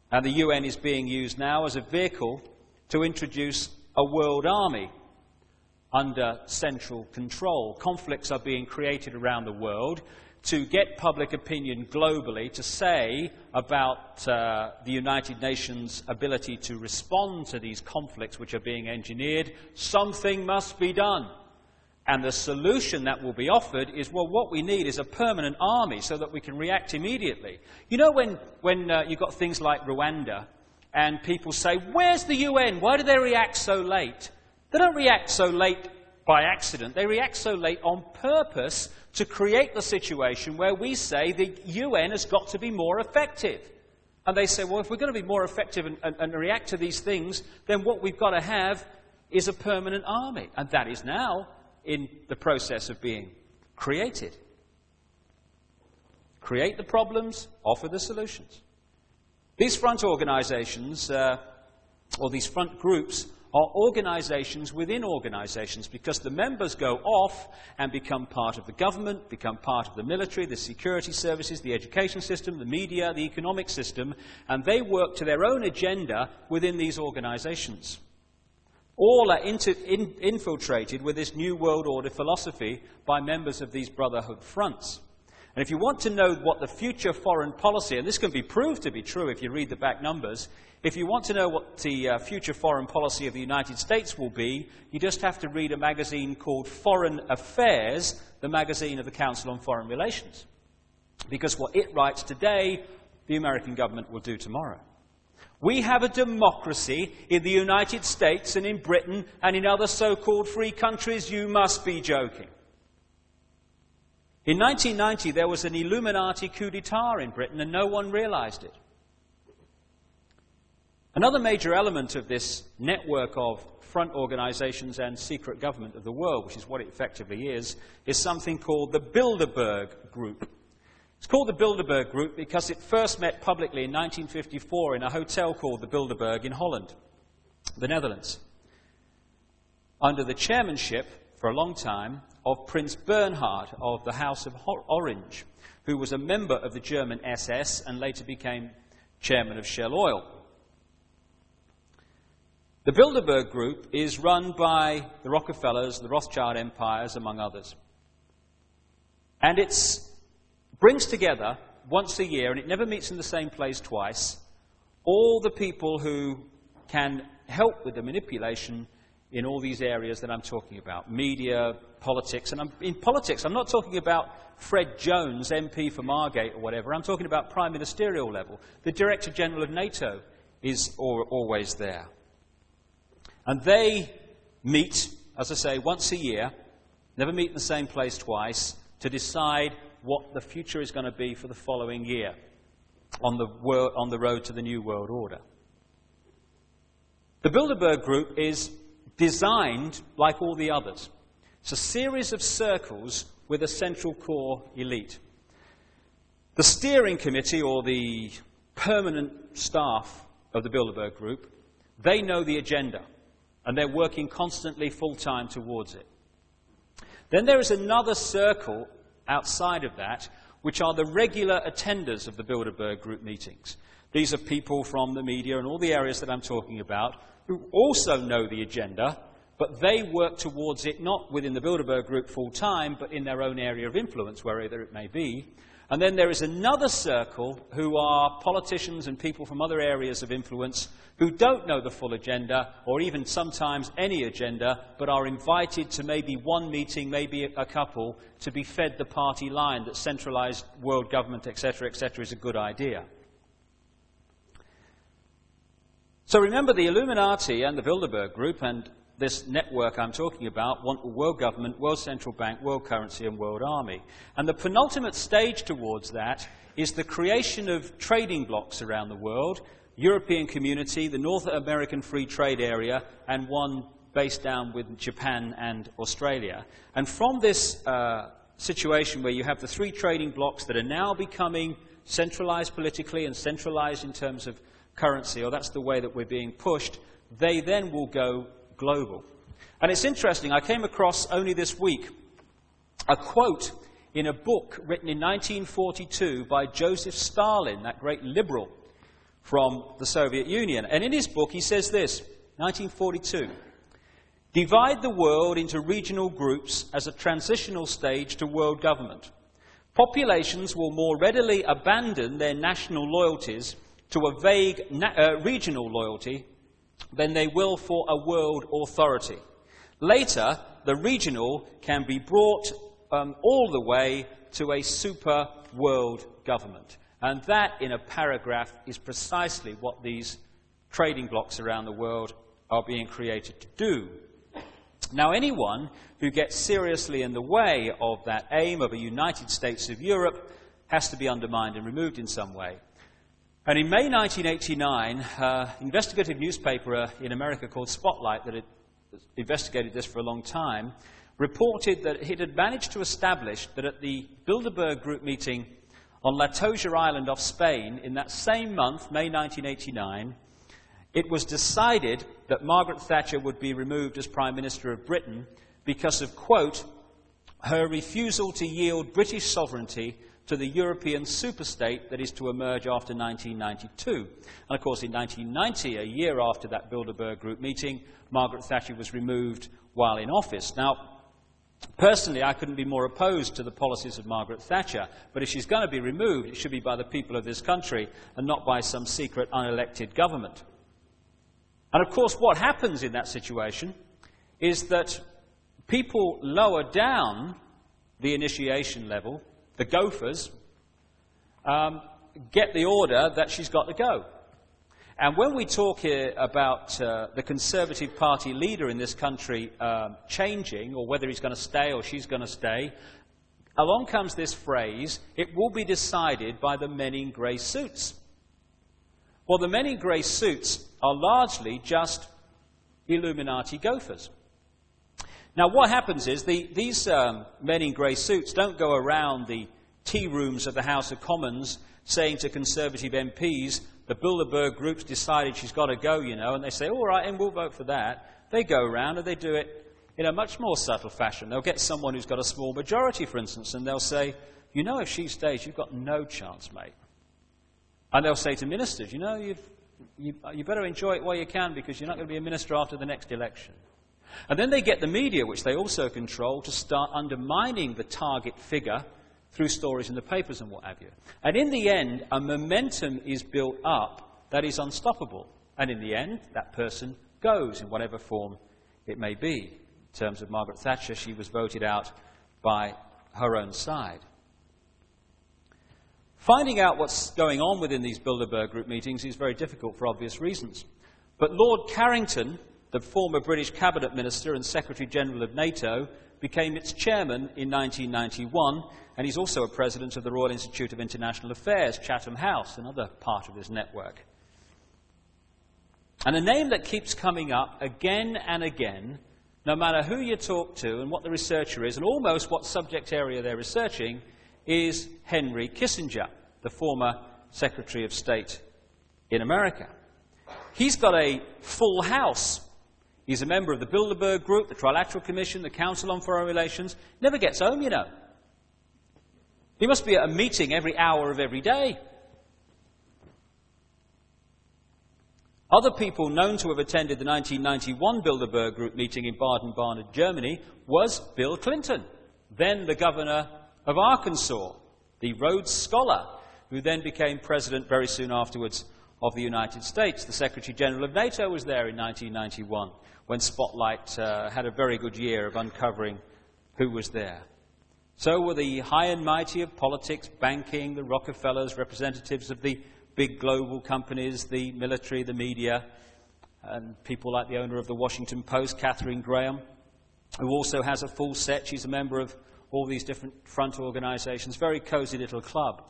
And the UN is being used now as a vehicle to introduce a world army under central control. Conflicts are being created around the world to get public opinion globally to say about the United Nations' ability to respond to these conflicts which are being engineered, something must be done. And the solution that will be offered is, well, what we need is a permanent army so that we can react immediately. You know, when you've got things like Rwanda, and people say, where's the UN? Why do they react so late? They don't react so late by accident. They react so late on purpose to create the situation where we say the UN has got to be more effective. And they say, well, if we're going to be more effective and react to these things, then what we've got to have is a permanent army. And that is now in the process of being created. Create the problems, offer the solutions. These front organizations, or these front groups, are organizations within organizations, because the members go off and become part of the government, become part of the military, the security services, the education system, the media, the economic system, and they work to their own agenda within these organizations. All are infiltrated with this New World Order philosophy by members of these brotherhood fronts. And if you want to know what the future foreign policy, and this can be proved to be true if you read the back numbers, if you want to know what the future foreign policy of the United States will be, you just have to read a magazine called Foreign Affairs, the magazine of the Council on Foreign Relations. Because what it writes today, the American government will do tomorrow. We have a democracy in the United States and in Britain and in other so-called free countries. You must be joking. In 1990, there was an Illuminati coup d'etat in Britain, and no one realized it. Another major element of this network of front organizations and secret government of the world, which is what it effectively is something called the Bilderberg Group. It's called the Bilderberg Group because it first met publicly in 1954 in a hotel called the Bilderberg in Holland, the Netherlands, under the chairmanship for a long time, of Prince Bernhard of the House of Orange, who was a member of the German SS and later became chairman of Shell Oil. The Bilderberg Group is run by the Rockefellers, the Rothschild empires, among others. And it brings together once a year, and it never meets in the same place twice, all the people who can help with the manipulation in all these areas that I'm talking about. Media, politics. And in politics, I'm not talking about Fred Jones, MP for Margate or whatever. I'm talking about prime ministerial level. The Director General of NATO is always there. And they meet, as I say, once a year, never meet in the same place twice, to decide what the future is going to be for the following year on the road to the New World Order. The Bilderberg Group is designed like all the others. It's a series of circles with a central core elite. The steering committee, or the permanent staff of the Bilderberg Group, they know the agenda, and they're working constantly full-time towards it. Then there is another circle outside of that, which are the regular attenders of the Bilderberg Group meetings. These are people from the media and all the areas that I'm talking about who also know the agenda, but they work towards it not within the Bilderberg Group full-time, but in their own area of influence, wherever it may be. And then there is another circle who are politicians and people from other areas of influence who don't know the full agenda, or even sometimes any agenda, but are invited to maybe one meeting, maybe a couple, to be fed the party line that centralized world government, etc., is a good idea. So remember, the Illuminati and the Bilderberg Group and this network I'm talking about want a world government, world central bank, world currency, and world army. And the penultimate stage towards that is the creation of trading blocs around the world, European Community, the North American Free Trade Area, and one based down with Japan and Australia. And from this situation where you have the three trading blocs that are now becoming centralized politically and centralized in terms of currency, or that's the way that we're being pushed, they then will go global. And it's interesting, I came across only this week a quote in a book written in 1942 by Joseph Stalin, that great liberal from the Soviet Union. And in his book he says this, 1942, "Divide the world into regional groups as a transitional stage to world government. Populations will more readily abandon their national loyalties to a vague regional loyalty than they will for a world authority. Later, the regional can be brought all the way to a super world government." And that, in a paragraph, is precisely what these trading blocs around the world are being created to do. Now, anyone who gets seriously in the way of that aim of a United States of Europe has to be undermined and removed in some way. And in May 1989, an investigative newspaper in America called Spotlight, that had investigated this for a long time, reported that it had managed to establish that at the Bilderberg Group meeting on La Toja Island off Spain, in that same month, May 1989, it was decided that Margaret Thatcher would be removed as Prime Minister of Britain because of, quote, her refusal to yield British sovereignty to the European superstate that is to emerge after 1992. And of course, in 1990, a year after that Bilderberg Group meeting, Margaret Thatcher was removed while in office. Now, personally, I couldn't be more opposed to the policies of Margaret Thatcher, but if she's going to be removed, it should be by the people of this country and not by some secret unelected government. And of course, what happens in that situation is that people lower down the initiation level, the gophers, get the order that she's got to go. And when we talk here about the Conservative Party leader in this country changing, or whether he's going to stay or she's going to stay, along comes this phrase, it will be decided by the men in grey suits. Well, the men in grey suits are largely just Illuminati gophers. Now, what happens is these men in grey suits don't go around the tea rooms of the House of Commons saying to Conservative MPs, the Bilderberg Group's decided she's got to go, you know, and they say, all right, and we'll vote for that. They go around and they do it in a much more subtle fashion. They'll get someone who's got a small majority, for instance, and they'll say, you know, if she stays, you've got no chance, mate. And they'll say to ministers, you know, you better enjoy it while you can because you're not going to be a minister after the next election. And then they get the media, which they also control, to start undermining the target figure through stories in the papers and what have you. And in the end, a momentum is built up that is unstoppable. And in the end, that person goes in whatever form it may be. In terms of Margaret Thatcher, she was voted out by her own side. Finding out what's going on within these Bilderberg group meetings is very difficult for obvious reasons. But Lord Carrington, the former British cabinet minister and Secretary-General of NATO, became its chairman in 1991, and he's also a president of the Royal Institute of International Affairs, Chatham House, another part of his network. And a name that keeps coming up again and again, no matter who you talk to and what the researcher is, and almost what subject area they're researching, is Henry Kissinger, the former Secretary of State in America. He's got a full house. He's a member of the Bilderberg Group, the Trilateral Commission, the Council on Foreign Relations. Never gets home, you know. He must be at a meeting every hour of every day. Other people known to have attended the 1991 Bilderberg Group meeting in Baden-Baden, Germany, was Bill Clinton, then the governor of Arkansas, the Rhodes Scholar, who then became president very soon afterwards of the United States. The Secretary-General of NATO was there in 1991, when Spotlight had a very good year of uncovering who was there. So were the high and mighty of politics, banking, the Rockefellers, representatives of the big global companies, the military, the media, and people like the owner of the Washington Post, Katharine Graham, who also has a full set. She's a member of all these different front organizations, very cozy little club.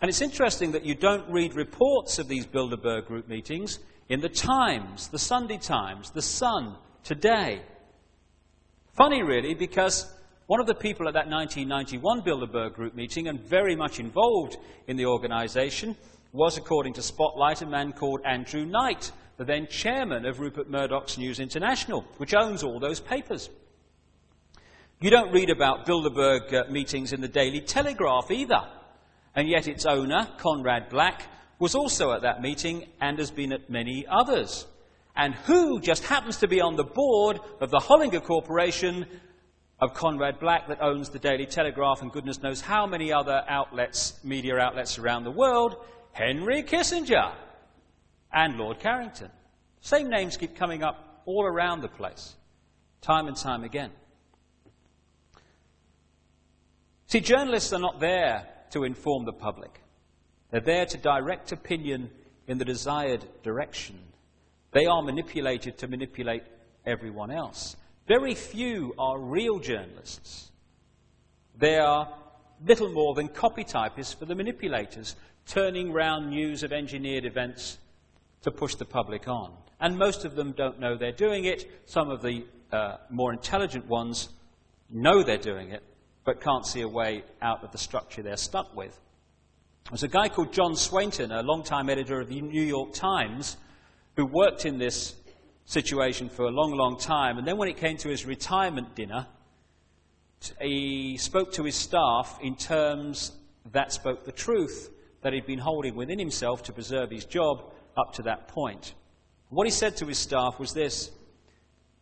And it's interesting that you don't read reports of these Bilderberg group meetings in the Times, the Sunday Times, the Sun, Today. Funny, really, because one of the people at that 1991 Bilderberg group meeting, and very much involved in the organization, was, according to Spotlight, a man called Andrew Knight, the then chairman of Rupert Murdoch's News International, which owns all those papers. You don't read about Bilderberg meetings in the Daily Telegraph either, and yet its owner, Conrad Black, was also at that meeting and has been at many others. And who just happens to be on the board of the Hollinger Corporation of Conrad Black that owns the Daily Telegraph and goodness knows how many other outlets, media outlets around the world? Henry Kissinger and Lord Carrington. Same names keep coming up all around the place, time and time again. See, journalists are not there to inform the public. They're there to direct opinion in the desired direction. They are manipulated to manipulate everyone else. Very few are real journalists. They are little more than copy typists for the manipulators, turning round news of engineered events to push the public on. And most of them don't know they're doing it. Some of the more intelligent ones know they're doing it, but can't see a way out of the structure they're stuck with. There's a guy called John Swainton, a long-time editor of the New York Times, who worked in this situation for a long, long time. And then when it came to his retirement dinner, he spoke to his staff in terms that spoke the truth that he'd been holding within himself to preserve his job up to that point. What he said to his staff was this: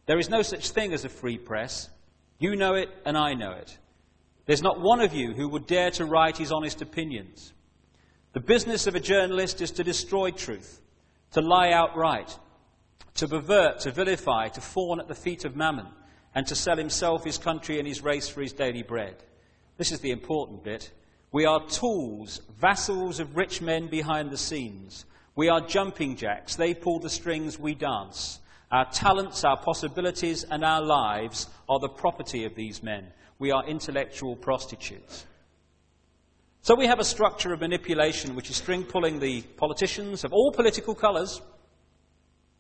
there is no such thing as a free press. You know it and I know it. There's not one of you who would dare to write his honest opinions. The business of a journalist is to destroy truth, to lie outright, to pervert, to vilify, to fawn at the feet of mammon, and to sell himself, his country, and his race for his daily bread. This is the important bit. We are tools, vassals of rich men behind the scenes. We are jumping jacks. They pull the strings, we dance. Our talents, our possibilities, and our lives are the property of these men. We are intellectual prostitutes. So we have a structure of manipulation which is string-pulling the politicians of all political colours,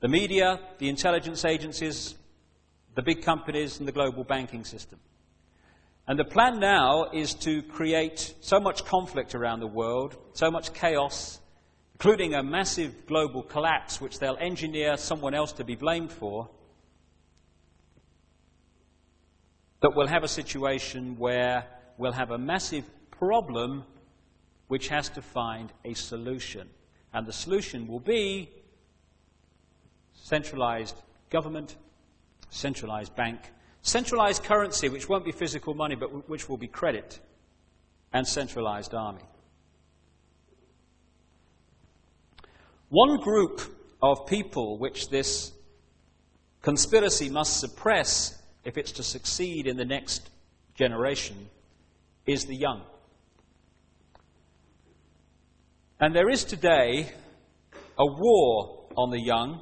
the media, the intelligence agencies, the big companies, and the global banking system. And the plan now is to create so much conflict around the world, so much chaos, including a massive global collapse, which they'll engineer someone else to be blamed for, that we'll have a situation where we'll have a massive problem which has to find a solution. And the solution will be centralized government, centralized bank, centralized currency, which won't be physical money, but which will be credit, and centralized army. One group of people which this conspiracy must suppress if it's to succeed in the next generation is the young. And there is today a war on the young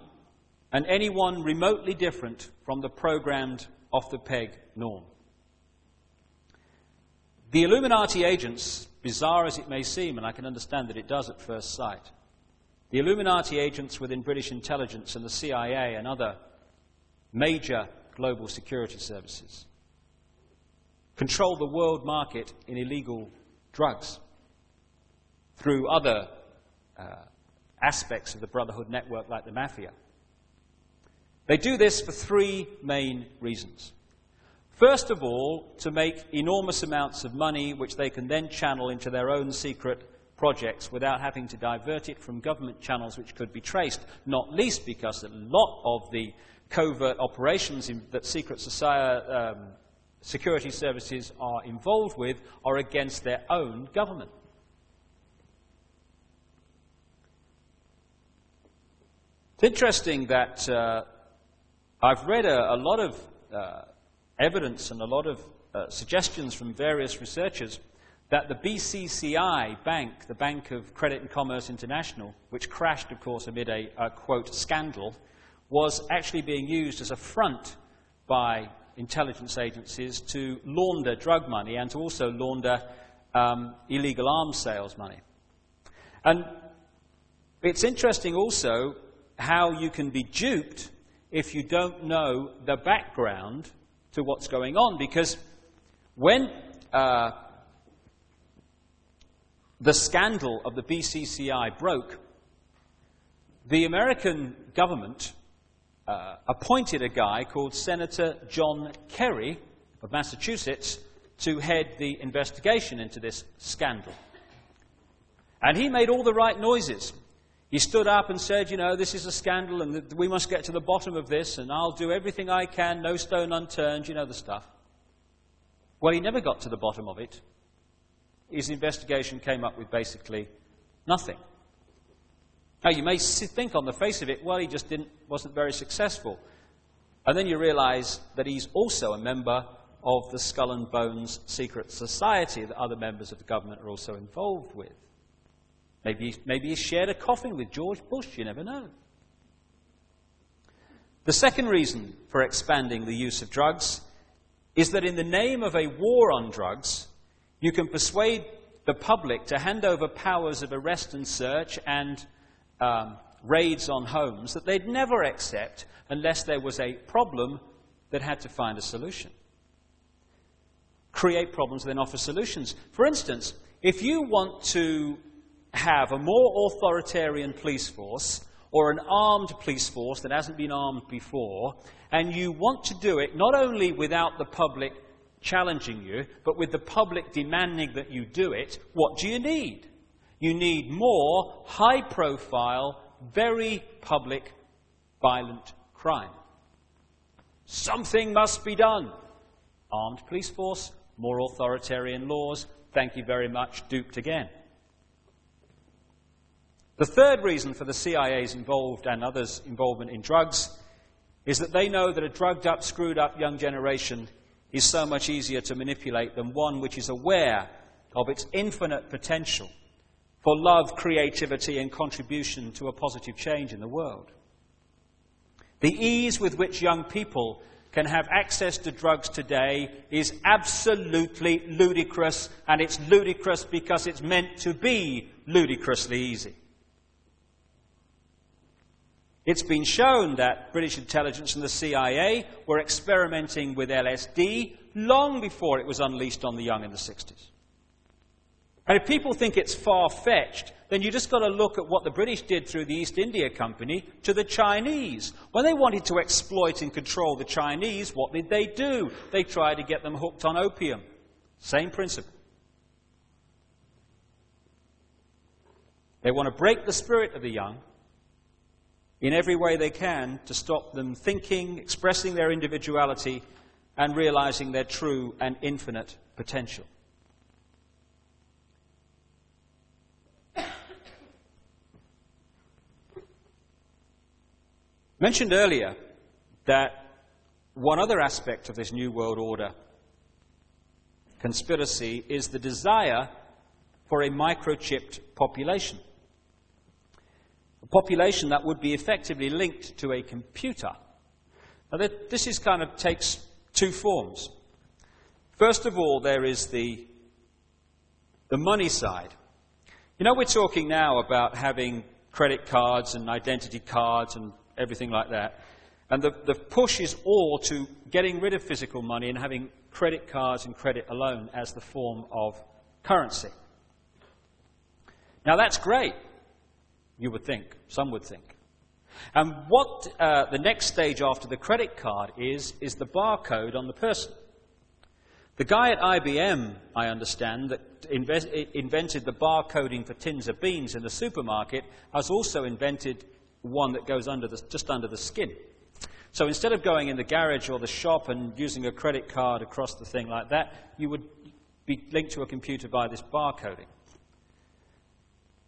and anyone remotely different from the programmed off-the-peg norm. The Illuminati agents, bizarre as it may seem, and I can understand that it does at first sight, the Illuminati agents within British intelligence and the CIA and other major global security services control the world market in illegal drugs through other aspects of the Brotherhood network like the mafia. They do this for three main reasons. First of all, to make enormous amounts of money which they can then channel into their own secret projects without having to divert it from government channels which could be traced, not least because a lot of the covert operations that secret society, security services are involved with are against their own government. It's interesting that I've read a lot of evidence and a lot of suggestions from various researchers that the BCCI bank, the Bank of Credit and Commerce International, which crashed, of course, amid a quote, scandal, was actually being used as a front by intelligence agencies to launder drug money and to also launder illegal arms sales money. And it's interesting also how you can be duped if you don't know the background to what's going on. Because when the scandal of the BCCI broke, the American government appointed a guy called Senator John Kerry of Massachusetts to head the investigation into this scandal. And he made all the right noises. He stood up and said, you know, this is a scandal and we must get to the bottom of this and I'll do everything I can, no stone unturned, you know the stuff. Well, he never got to the bottom of it. His investigation came up with basically nothing. Now, you may think on the face of it, well, he just wasn't very successful. And then you realize that he's also a member of the Skull and Bones secret society that other members of the government are also involved with. Maybe he shared a coffin with George Bush, you never know. The second reason for expanding the use of drugs is that in the name of a war on drugs, you can persuade the public to hand over powers of arrest and search and raids on homes that they'd never accept unless there was a problem that had to find a solution. Create problems, then offer solutions. For instance, if you want to have a more authoritarian police force or an armed police force that hasn't been armed before, and you want to do it not only without the public challenging you, but with the public demanding that you do it, what do you need? You need more high-profile, very public, violent crime. Something must be done. Armed police force, more authoritarian laws, thank you very much, duped again. The third reason for the CIA's involved and others' involvement in drugs is that they know that a drugged-up, screwed-up young generation is so much easier to manipulate than one which is aware of its infinite potential for love, creativity, and contribution to a positive change in the world. The ease with which young people can have access to drugs today is absolutely ludicrous, and it's ludicrous because it's meant to be ludicrously easy. It's been shown that British intelligence and the CIA were experimenting with LSD long before it was unleashed on the young in the 60s. And if people think it's far-fetched, then you just got to look at what the British did through the East India Company to the Chinese. When they wanted to exploit and control the Chinese, what did they do? They tried to get them hooked on opium. Same principle. They want to break the spirit of the young in every way they can to stop them thinking, expressing their individuality, and realizing their true and infinite potential. Mentioned earlier that one other aspect of this New World Order conspiracy is the desire for a microchipped population. A population that would be effectively linked to a computer. Now, this takes two forms. First of all, there is the money side. You know, we're talking now about having credit cards and identity cards and everything like that. And the push is all to getting rid of physical money and having credit cards and credit alone as the form of currency. Now, that's great, you would think. Some would think. And what the next stage after the credit card is the barcode on the person. The guy at IBM, I understand, that invented the barcoding for tins of beans in the supermarket, has also invented one that goes just under the skin. So instead of going in the garage or the shop and using a credit card across the thing like that, you would be linked to a computer by this barcoding.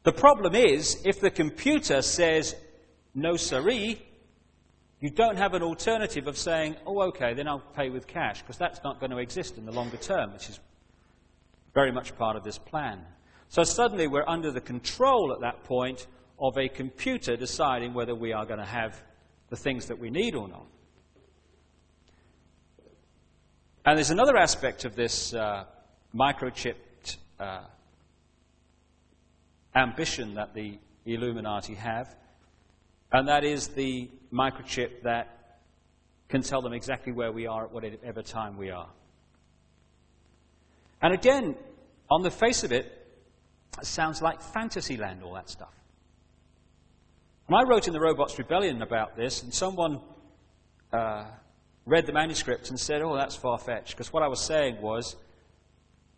The problem is, if the computer says, no siree, you don't have an alternative of saying, oh, okay, then I'll pay with cash, because that's not going to exist in the longer term, which is very much part of this plan. So suddenly we're under the control at that point of a computer deciding whether we are going to have the things that we need or not. And there's another aspect of this microchipped ambition that the Illuminati have, and that is the microchip that can tell them exactly where we are at whatever time we are. And again, on the face of it, it sounds like Fantasyland, all that stuff. And I wrote in the Robots Rebellion about this, and someone read the manuscript and said, oh, that's far-fetched, because what I was saying was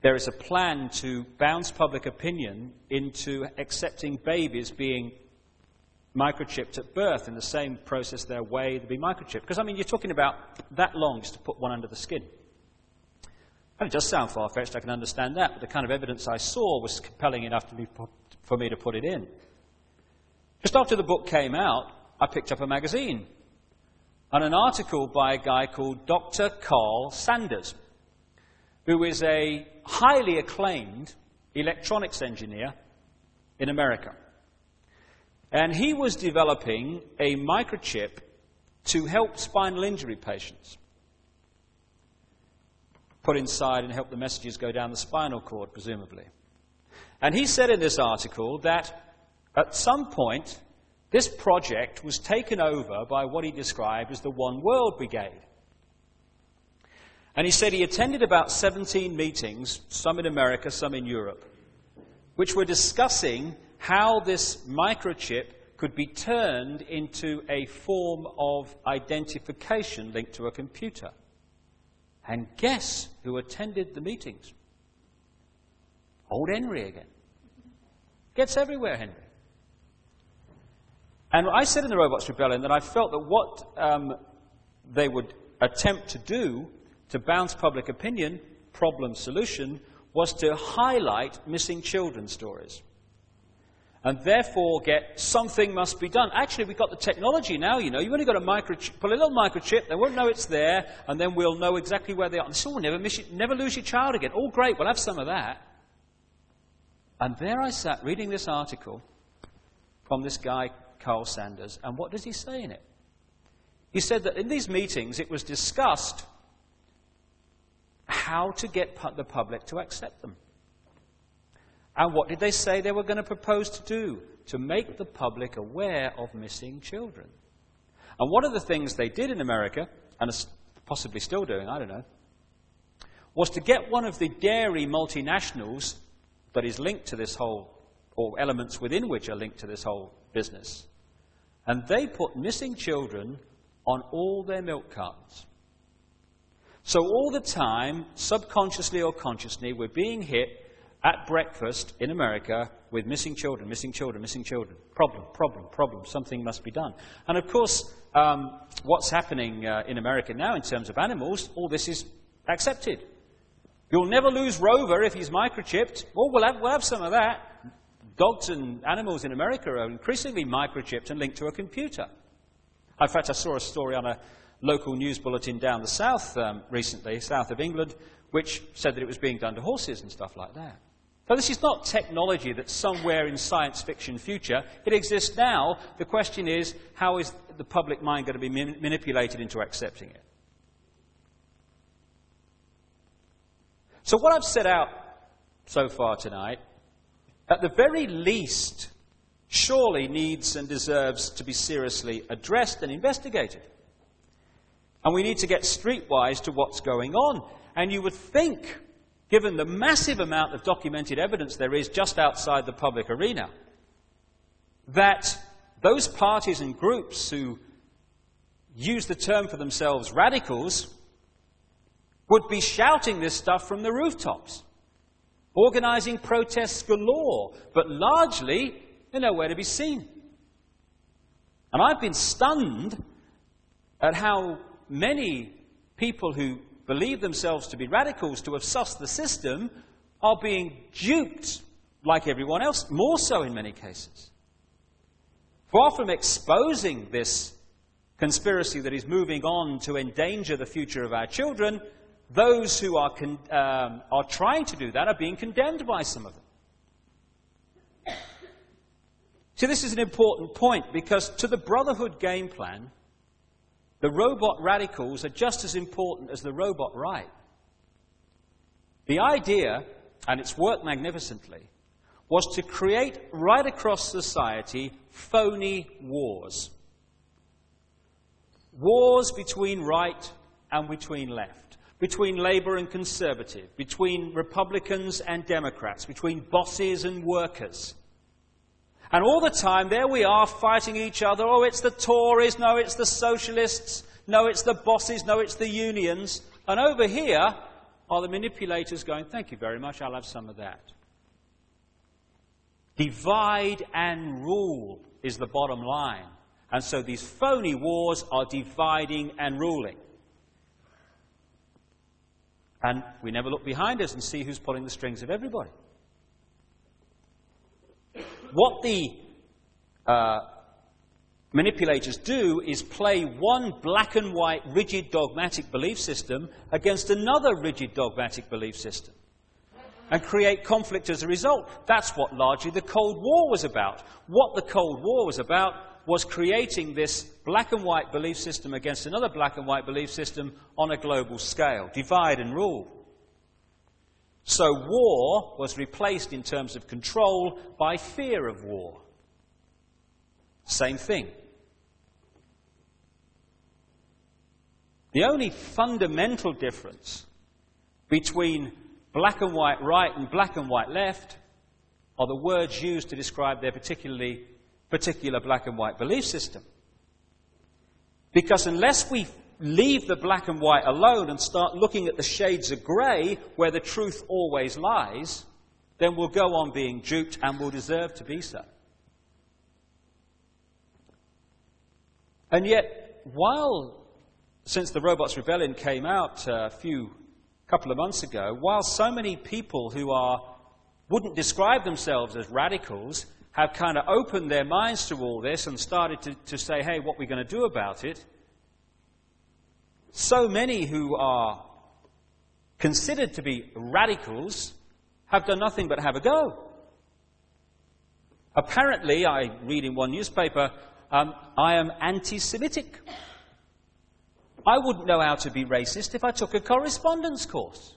there is a plan to bounce public opinion into accepting babies being microchipped at birth in the same process their way to be microchipped. Because, I mean, you're talking about that long just to put one under the skin. And it does sound far-fetched, I can understand that, but the kind of evidence I saw was compelling enough for me to put it in. Just after the book came out, I picked up a magazine and an article by a guy called Dr. Carl Sanders, who is a highly acclaimed electronics engineer in America. And he was developing a microchip to help spinal injury patients. Put inside and help the messages go down the spinal cord, presumably. And he said in this article that at some point, this project was taken over by what he described as the One World Brigade. And he said he attended about 17 meetings, some in America, some in Europe, which were discussing how this microchip could be turned into a form of identification linked to a computer. And guess who attended the meetings? Old Henry again. Gets everywhere, Henry. And I said in the Robots Rebellion that I felt that what they would attempt to do to bounce public opinion, problem solution, was to highlight missing children stories. And therefore get something must be done. Actually, we've got the technology now, you know. You've only got a microchip, put a little microchip, they won't know it's there, and then we'll know exactly where they are. And so we'll never lose your child again. Oh, great, we'll have some of that. And there I sat reading this article from this guy, Carl Sanders, and what does he say in it? He said that in these meetings it was discussed how to get the public to accept them. And what did they say they were going to propose to do? To make the public aware of missing children. And one of the things they did in America, and are possibly still doing, I don't know, was to get one of the dairy multinationals, that is linked to this whole, or elements within which are linked to this whole business. And they put missing children on all their milk cartons. So all the time, subconsciously or consciously, we're being hit at breakfast in America with missing children, missing children, missing children. Problem, problem, problem. Something must be done. And of course, what's happening in America now in terms of animals, all this is accepted. You'll never lose Rover if he's microchipped. Oh, we'll have some of that. Dogs and animals in America are increasingly microchipped and linked to a computer. In fact, I saw a story on a local news bulletin down the south recently, south of England, which said that it was being done to horses and stuff like that. So this is not technology that's somewhere in science fiction future. It exists now. The question is, how is the public mind going to be manipulated into accepting it? So what I've set out so far tonight, at the very least, surely needs and deserves to be seriously addressed and investigated. And we need to get streetwise to what's going on. And you would think, given the massive amount of documented evidence there is just outside the public arena, that those parties and groups who use the term for themselves radicals would be shouting this stuff from the rooftops, organizing protests galore, but largely they're nowhere to be seen. And I've been stunned at how many people who believe themselves to be radicals, to have sussed the system, are being duped like everyone else, more so in many cases. Far from exposing this conspiracy that is moving on to endanger the future of our children, those who are trying to do that are being condemned by some of them. See, this is an important point, because to the Brotherhood game plan, the robot radicals are just as important as the robot right. The idea, and it's worked magnificently, was to create right across society phony wars. Wars between right and between left, between Labour and Conservative, between Republicans and Democrats, between bosses and workers. And all the time, there we are fighting each other. Oh, it's the Tories. No, it's the Socialists. No, it's the bosses. No, it's the unions. And over here are the manipulators going, thank you very much, I'll have some of that. Divide and rule is the bottom line. And so these phony wars are dividing and ruling. And we never look behind us and see who's pulling the strings of everybody. What the manipulators do is play one black and white, rigid, dogmatic belief system against another rigid, dogmatic belief system and create conflict as a result. That's what largely the Cold War was about. What the Cold War was about was creating this black and white belief system against another black and white belief system on a global scale. Divide and rule. So war was replaced in terms of control by fear of war. Same thing. The only fundamental difference between black and white right and black and white left are the words used to describe their particular black and white belief system. Because unless we leave the black and white alone and start looking at the shades of grey where the truth always lies, then we'll go on being duped and will deserve to be so. And yet, since the Robots Rebellion came out a couple of months ago, while so many people who wouldn't describe themselves as radicals have kind of opened their minds to all this and started to say, hey, what are we going to do about it? So many who are considered to be radicals have done nothing but have a go. Apparently, I read in one newspaper, I am anti-Semitic. I wouldn't know how to be racist if I took a correspondence course.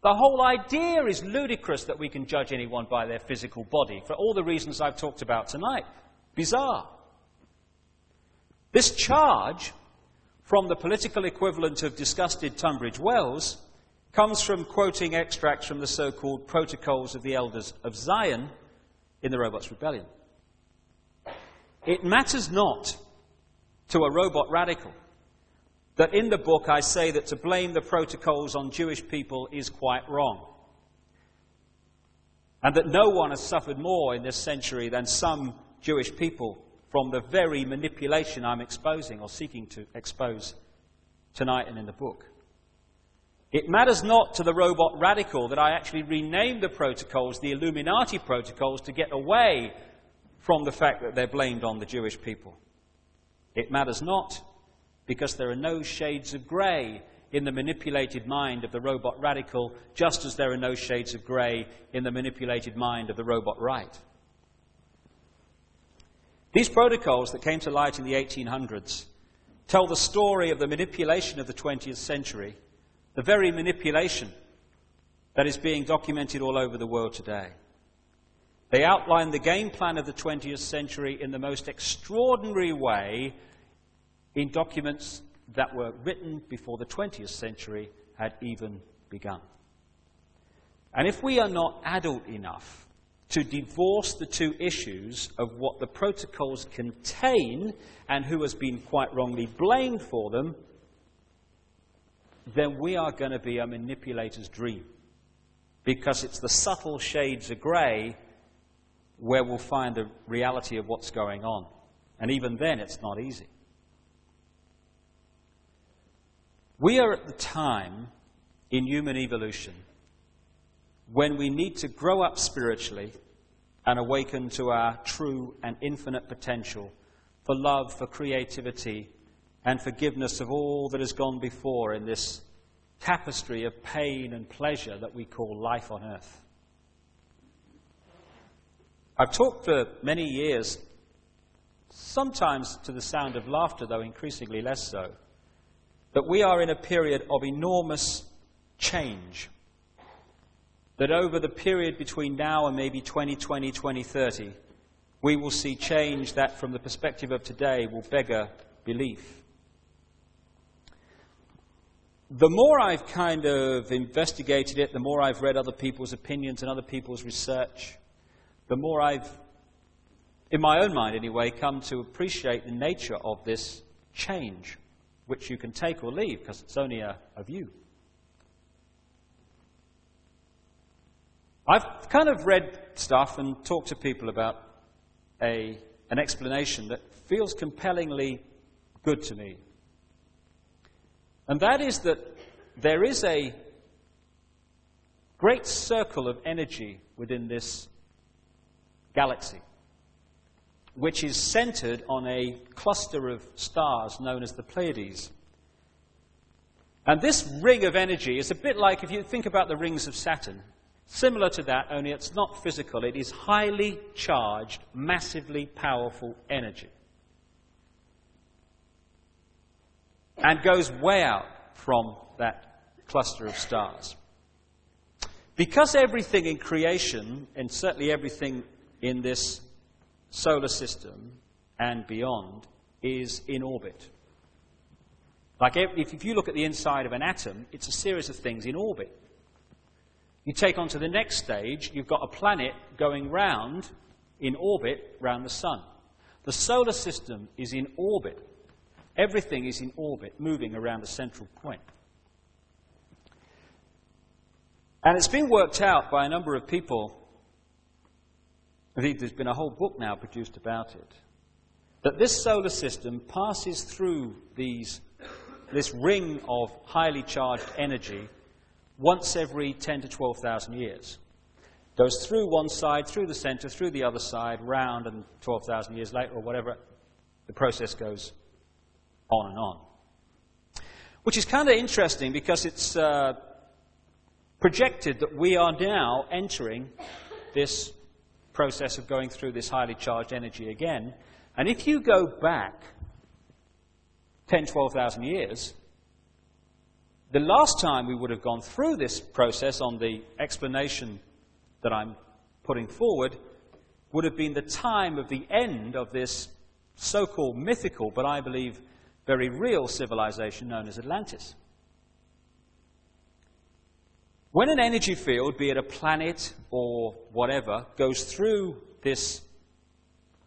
The whole idea is ludicrous that we can judge anyone by their physical body, for all the reasons I've talked about tonight. Bizarre. This charge from the political equivalent of disgusted Tunbridge Wells comes from quoting extracts from the so-called Protocols of the Elders of Zion in the Robots' Rebellion. It matters not to a robot radical that in the book I say that to blame the protocols on Jewish people is quite wrong, and that no one has suffered more in this century than some Jewish people from the very manipulation I'm exposing or seeking to expose tonight and in the book. It matters not to the robot radical that I actually renamed the protocols the Illuminati protocols to get away from the fact that they're blamed on the Jewish people. It matters not because there are no shades of grey in the manipulated mind of the robot radical, just as there are no shades of grey in the manipulated mind of the robot right. These protocols that came to light in the 1800s tell the story of the manipulation of the 20th century, the very manipulation that is being documented all over the world today. They outline the game plan of the 20th century in the most extraordinary way in documents that were written before the 20th century had even begun. And if we are not adult enough to divorce the two issues of what the protocols contain and who has been quite wrongly blamed for them, then we are going to be a manipulator's dream. Because it's the subtle shades of grey where we'll find the reality of what's going on. And even then, it's not easy. We are at the time in human evolution when we need to grow up spiritually and awaken to our true and infinite potential for love, for creativity, and forgiveness of all that has gone before in this tapestry of pain and pleasure that we call life on earth. I've talked for many years, sometimes to the sound of laughter, though increasingly less so, that we are in a period of enormous change. That over the period between now and maybe 2020, 2030, we will see change that from the perspective of today will beggar belief. The more I've kind of investigated it, the more I've read other people's opinions and other people's research, the more I've, in my own mind anyway, come to appreciate the nature of this change, which you can take or leave because it's only a view. I've kind of read stuff and talked to people about an explanation that feels compellingly good to me. And that is that there is a great circle of energy within this galaxy, which is centered on a cluster of stars known as the Pleiades. And this ring of energy is a bit like, if you think about the rings of Saturn, similar to that, only it's not physical. It is highly charged, massively powerful energy. And goes way out from that cluster of stars. Because everything in creation, and certainly everything in this solar system and beyond, is in orbit. Like if you look at the inside of an atom, it's a series of things in orbit. You take on to the next stage, you've got a planet going round in orbit round the sun. The solar system is in orbit. Everything is in orbit, moving around a central point. And it's been worked out by a number of people. Indeed, there's been a whole book now produced about it, that this solar system passes through this ring of highly charged energy once every 10 to 12,000 years. Goes through one side, through the center, through the other side, round, and 12,000 years later, or whatever, the process goes on and on. Which is kind of interesting because it's projected that we are now entering this process of going through this highly charged energy again. And if you go back 10, 12,000 years, the last time we would have gone through this process on the explanation that I'm putting forward would have been the time of the end of this so-called mythical, but I believe very real civilization known as Atlantis. When an energy field, be it a planet or whatever, goes through this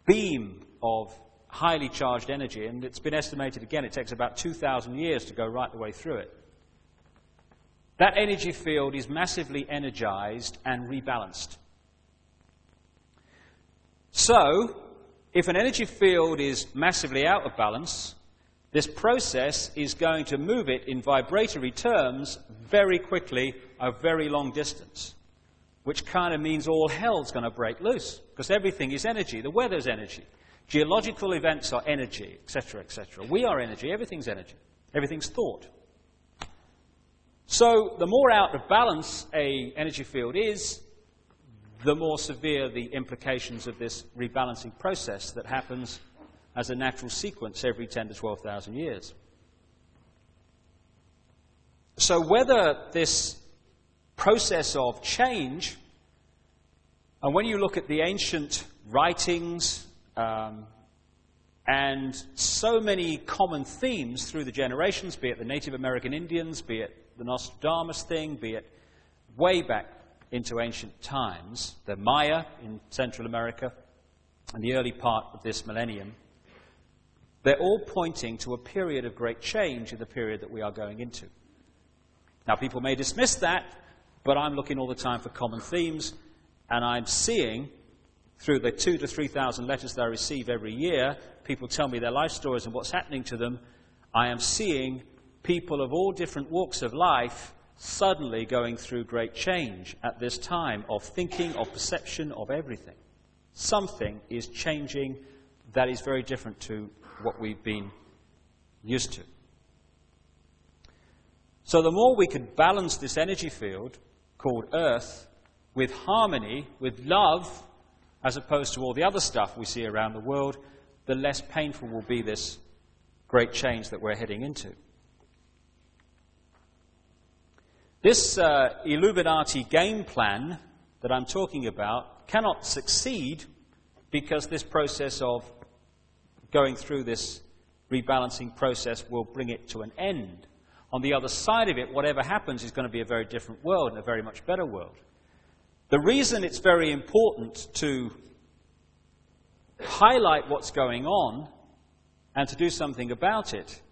beam of highly charged energy, and it's been estimated, again, it takes about 2,000 years to go right the way through it, that energy field is massively energized and rebalanced. So, if an energy field is massively out of balance, this process is going to move it in vibratory terms very quickly a very long distance, which kind of means all hell's going to break loose, because everything is energy. The weather's energy. Geological events are energy, etc., etc. We are energy. Everything's energy. Everything's thought. So the more out of balance an energy field is, the more severe the implications of this rebalancing process that happens as a natural sequence every 10 to 12,000 years. So whether this process of change, and when you look at the ancient writings and so many common themes through the generations, be it the Native American Indians, be it the Nostradamus thing, be it way back into ancient times, the Maya in Central America, and the early part of this millennium, they're all pointing to a period of great change in the period that we are going into. Now, people may dismiss that, but I'm looking all the time for common themes, and I'm seeing, through the 2,000 to 3,000 letters that I receive every year, people tell me their life stories and what's happening to them. I am seeing people of all different walks of life suddenly going through great change at this time of thinking, of perception, of everything. Something is changing that is very different to what we've been used to. So the more we can balance this energy field called Earth with harmony, with love, as opposed to all the other stuff we see around the world, the less painful will be this great change that we're heading into. This Illuminati game plan that I'm talking about cannot succeed because this process of going through this rebalancing process will bring it to an end. On the other side of it, whatever happens is going to be a very different world and a very much better world. The reason it's very important to highlight what's going on and to do something about it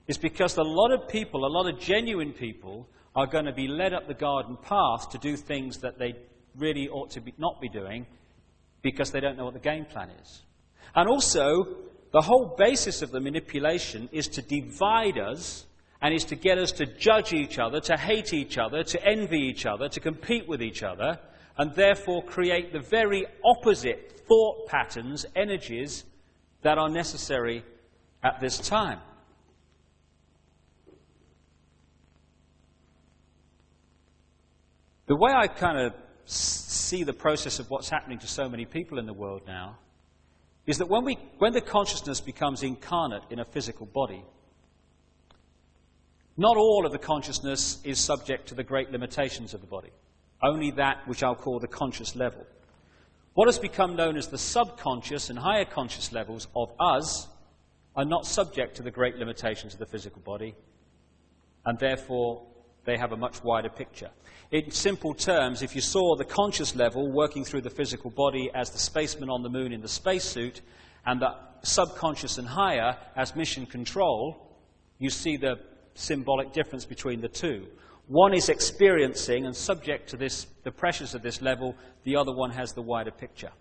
is because a lot of people, a lot of genuine people, are going to be led up the garden path to do things that they really ought to not be doing because they don't know what the game plan is. And also, the whole basis of the manipulation is to divide us and is to get us to judge each other, to hate each other, to envy each other, to compete with each other, and therefore create the very opposite thought patterns, energies that are necessary at this time. The way I kind of see the process of what's happening to so many people in the world now is that when the consciousness becomes incarnate in a physical body, not all of the consciousness is subject to the great limitations of the body, only that which I'll call the conscious level. What has become known as the subconscious and higher conscious levels of us are not subject to the great limitations of the physical body, and therefore they have a much wider picture. In simple terms, if you saw the conscious level working through the physical body as the spaceman on the moon in the spacesuit, and the subconscious and higher as mission control, you see the symbolic difference between the two. One is experiencing and subject to the pressures of this level, the other one has the wider picture.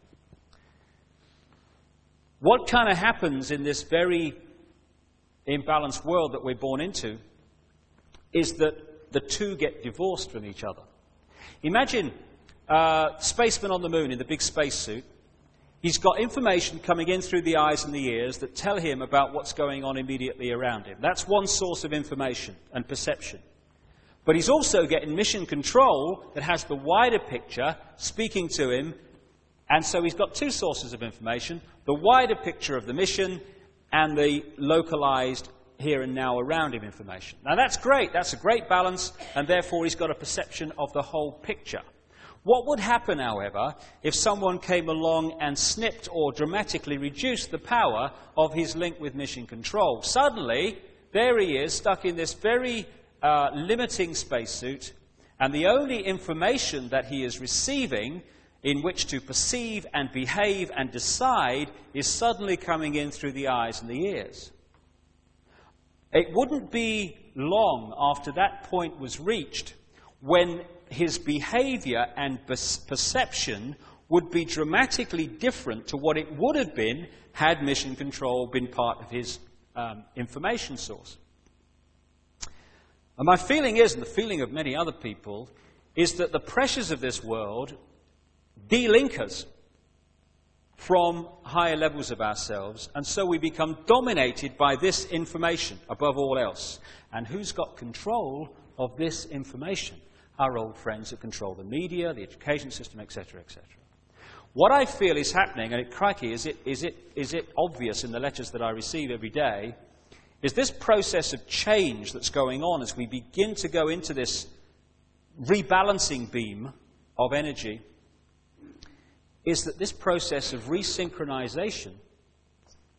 What kind of happens in this very imbalanced world that we're born into is that the two get divorced from each other. Imagine spaceman on the moon in the big spacesuit. He's got information coming in through the eyes and the ears that tell him about what's going on immediately around him. That's one source of information and perception. But he's also getting mission control that has the wider picture speaking to him, and so he's got two sources of information, the wider picture of the mission and the localized here and now around him information. Now that's great, that's a great balance, and therefore he's got a perception of the whole picture. What would happen, however, if someone came along and snipped or dramatically reduced the power of his link with mission control? Suddenly, there he is, stuck in this very limiting spacesuit, And the only information that he is receiving in which to perceive and behave and decide is suddenly coming in through the eyes and the ears. It wouldn't be long after that point was reached when his behavior and perception would be dramatically different to what it would have been had mission control been part of his information source. And my feeling is, and the feeling of many other people, is that the pressures of this world de-link us from higher levels of ourselves, and so we become dominated by this information above all else. And who's got control of this information? Our old friends that control the media, the education system, etc., etc. What I feel is happening, and crikey, is it obvious in the letters that I receive every day, is this process of change that's going on as we begin to go into this rebalancing beam of energy, is that this process of resynchronization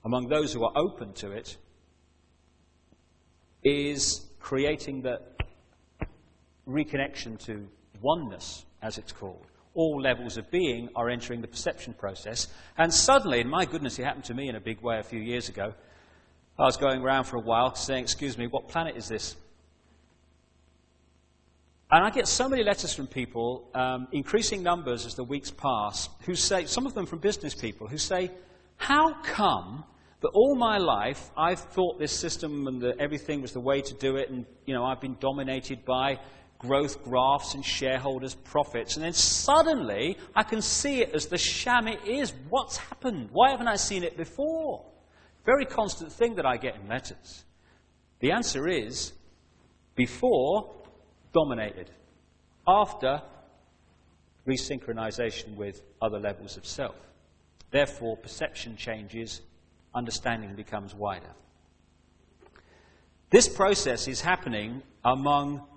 among those who are open to it is creating the reconnection to oneness, as it's called. All levels of being are entering the perception process. And suddenly, and my goodness, it happened to me in a big way a few years ago, I was going around for a while saying, excuse me, what planet is this? And I get so many letters from people, increasing numbers as the weeks pass, who say, some of them from business people, who say, how come that all my life I've thought this system and that everything was the way to do it, and I've been dominated by growth graphs and shareholders' profits, and then suddenly I can see it as the sham it is. What's happened? Why haven't I seen it before? Very constant thing that I get in letters. The answer is, before, dominated. After, resynchronization with other levels of self. Therefore, perception changes, understanding becomes wider. This process is happening among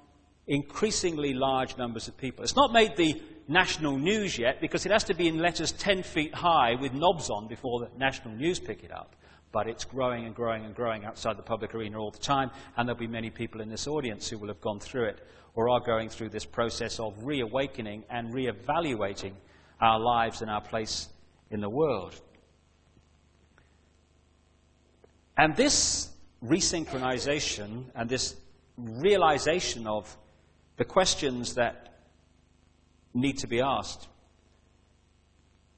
increasingly large numbers of people. It's not made the national news yet, because it has to be in letters 10 feet high with knobs on before the national news pick it up. But it's growing and growing and growing outside the public arena all the time, and there'll be many people in this audience who will have gone through it or are going through this process of reawakening and reevaluating our lives and our place in the world. And this resynchronization and this realization of the questions that need to be asked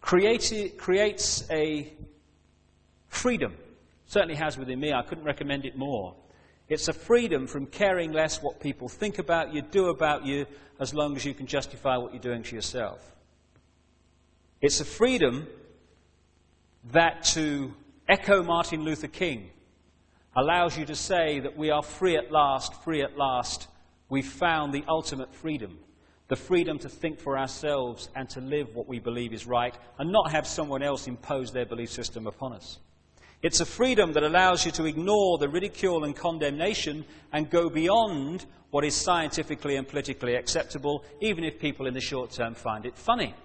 creates a freedom. Certainly has within me. I couldn't recommend it more. It's a freedom from caring less what people think about you, do about you, as long as you can justify what you're doing to yourself. It's a freedom that, to echo Martin Luther King, allows you to say that we are free at last, we've found the ultimate freedom. The freedom to think for ourselves and to live what we believe is right and not have someone else impose their belief system upon us. It's a freedom that allows you to ignore the ridicule and condemnation and go beyond what is scientifically and politically acceptable, even if people in the short term find it funny.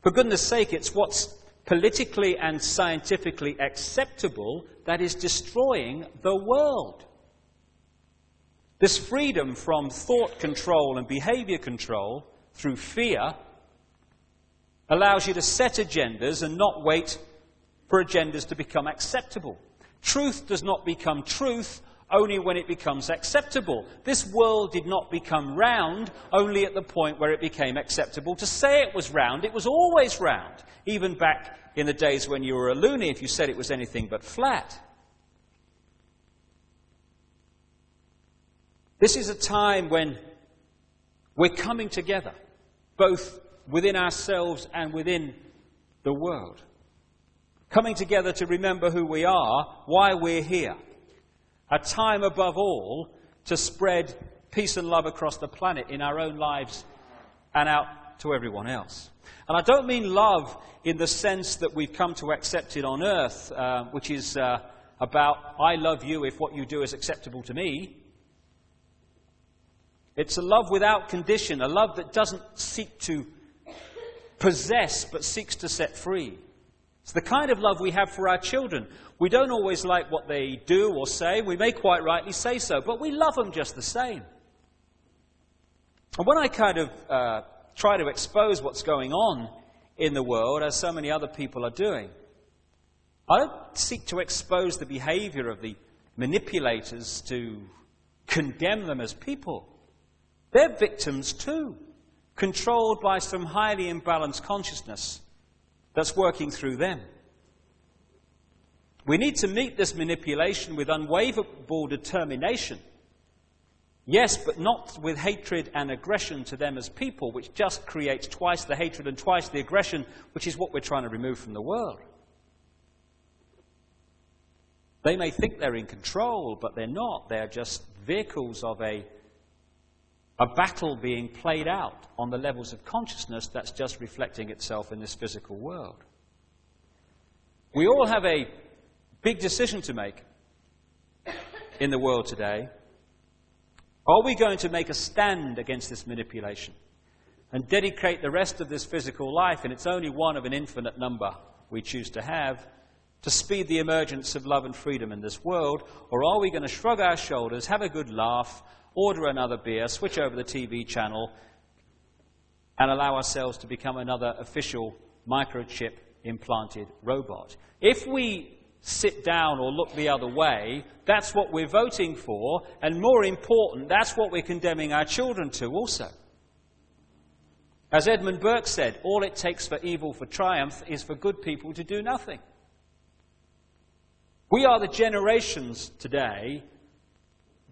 For goodness sake, it's what's politically and scientifically acceptable that is destroying the world. This freedom from thought control and behavior control through fear allows you to set agendas and not wait for agendas to become acceptable. Truth does not become truth only when it becomes acceptable. This world did not become round only at the point where it became acceptable to say it was round. It was always round, even back in the days when you were a loony if you said it was anything but flat. This is a time when we're coming together, both within ourselves and within the world. Coming together to remember who we are, why we're here. A time above all to spread peace and love across the planet in our own lives and out to everyone else. And I don't mean love in the sense that we've come to accept it on earth, which is about I love you if what you do is acceptable to me. It's a love without condition, a love that doesn't seek to possess but seeks to set free. It's the kind of love we have for our children. We don't always like what they do or say. We may quite rightly say so, but we love them just the same. And when I kind of try to expose what's going on in the world, as so many other people are doing, I don't seek to expose the behavior of the manipulators to condemn them as people. They're victims too, controlled by some highly imbalanced consciousness that's working through them. We need to meet this manipulation with unwavering determination. Yes, but not with hatred and aggression to them as people, which just creates twice the hatred and twice the aggression, which is what we're trying to remove from the world. They may think they're in control, but they're not. They're just vehicles of a battle being played out on the levels of consciousness that's just reflecting itself in this physical world. We all have a big decision to make in the world today. Are we going to make a stand against this manipulation and dedicate the rest of this physical life, and it's only one of an infinite number we choose to have, to speed the emergence of love and freedom in this world? Or are we going to shrug our shoulders, have a good laugh, order another beer, switch over the TV channel, and allow ourselves to become another official microchip implanted robot? If we sit down or look the other way, that's what we're voting for, and more important, that's what we're condemning our children to also. As Edmund Burke said, all it takes for evil for triumph is for good people to do nothing. We are the generations today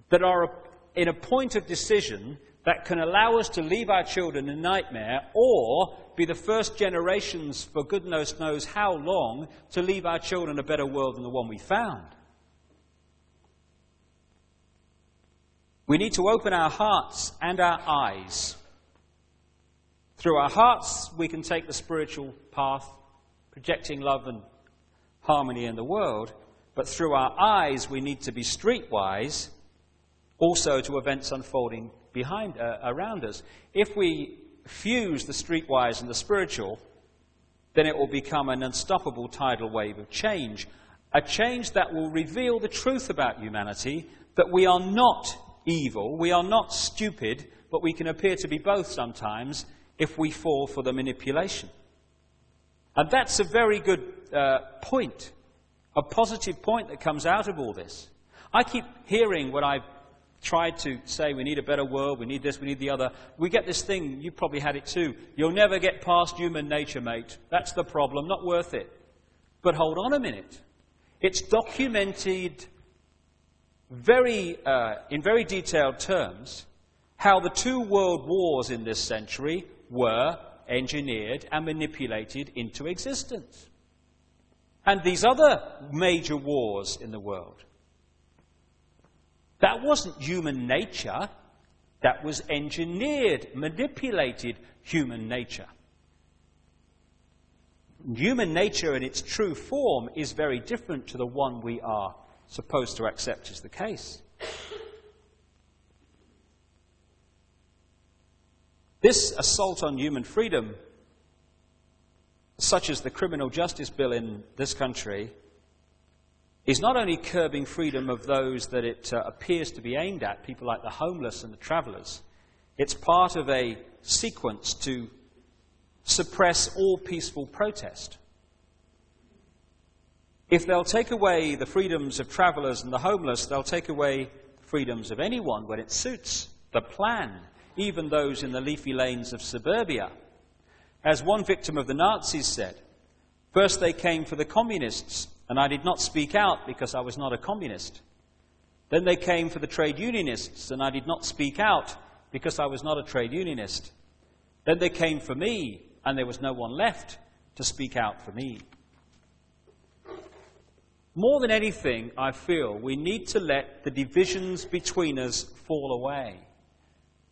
that are in a point of decision that can allow us to leave our children in nightmare, or be the first generations for goodness knows how long to leave our children a better world than the one we found. We need to open our hearts and our eyes. Through our hearts, we can take the spiritual path, projecting love and harmony in the world. But through our eyes, we need to be streetwise, also to events unfolding around us. If we fuse the streetwise and the spiritual, then it will become an unstoppable tidal wave of change. A change that will reveal the truth about humanity, that we are not evil, we are not stupid, but we can appear to be both sometimes if we fall for the manipulation. And that's a very good point, a positive point that comes out of all this. I keep hearing what I've tried to say, we need a better world, we need this, we need the other. We get this thing, you probably had it too, you'll never get past human nature, mate. That's the problem, not worth it. But hold on a minute. It's documented in very detailed terms how the two world wars in this century were engineered and manipulated into existence. And these other major wars in the world, that wasn't human nature, that was engineered, manipulated human nature. Human nature in its true form is very different to the one we are supposed to accept as the case. This assault on human freedom, such as the criminal justice bill in this country, is not only curbing freedom of those that it appears to be aimed at, people like the homeless and the travellers. It's part of a sequence to suppress all peaceful protest. If they'll take away the freedoms of travellers and the homeless, they'll take away the freedoms of anyone when it suits the plan, even those in the leafy lanes of suburbia. As one victim of the Nazis said, first they came for the communists, and I did not speak out because I was not a communist. Then they came for the trade unionists, and I did not speak out because I was not a trade unionist. Then they came for me, and there was no one left to speak out for me. More than anything, I feel we need to let the divisions between us fall away.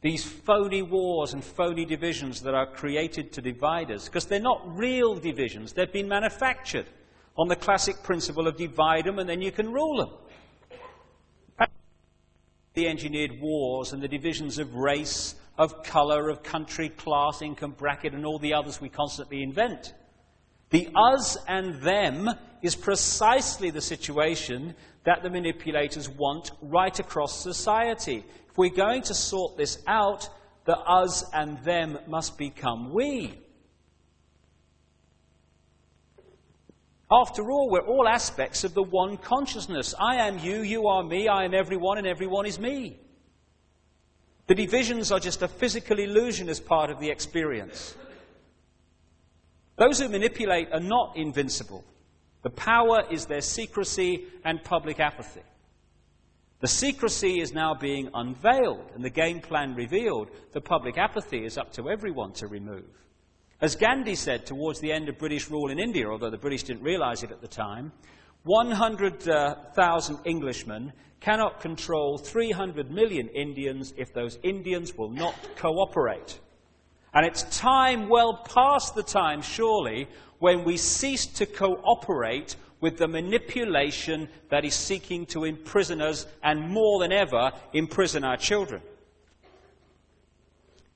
These phony wars and phony divisions that are created to divide us, because they're not real divisions, they've been manufactured on the classic principle of divide them and then you can rule them. The engineered wars and the divisions of race, of colour, of country, class, income bracket, and all the others we constantly invent. The us and them is precisely the situation that the manipulators want right across society. If we're going to sort this out, that us and them must become we. After all, we're all aspects of the one consciousness. I am you, you are me, I am everyone, and everyone is me. The divisions are just a physical illusion as part of the experience. Those who manipulate are not invincible. The power is their secrecy and public apathy. The secrecy is now being unveiled and the game plan revealed. The public apathy is up to everyone to remove. As Gandhi said towards the end of British rule in India, although the British didn't realize it at the time, 100,000 Englishmen cannot control 300 million Indians if those Indians will not cooperate. And it's time, well past the time, surely, when we cease to cooperate with the manipulation that is seeking to imprison us and more than ever imprison our children.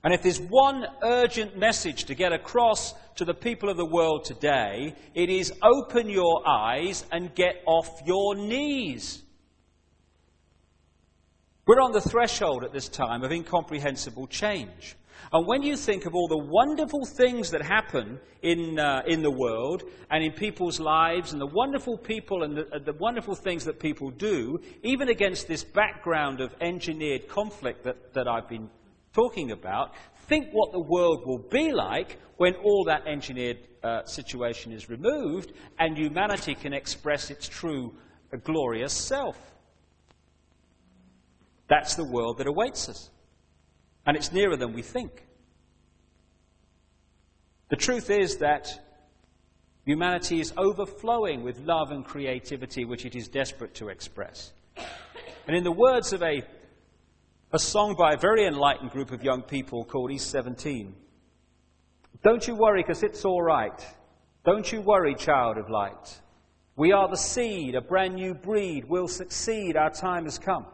And if there's one urgent message to get across to the people of the world today, it is open your eyes and get off your knees. We're on the threshold at this time of incomprehensible change. And when you think of all the wonderful things that happen in the world and in people's lives and the wonderful people and the wonderful things that people do, even against this background of engineered conflict that I've been talking about, think what the world will be like when all that engineered situation is removed and humanity can express its true glorious self. That's the world that awaits us. And it's nearer than we think. The truth is that humanity is overflowing with love and creativity which it is desperate to express. And in the words of a song by a very enlightened group of young people called East 17, don't you worry because it's all right. Don't you worry, child of light. We are the seed, a brand new breed. We'll succeed, our time has come.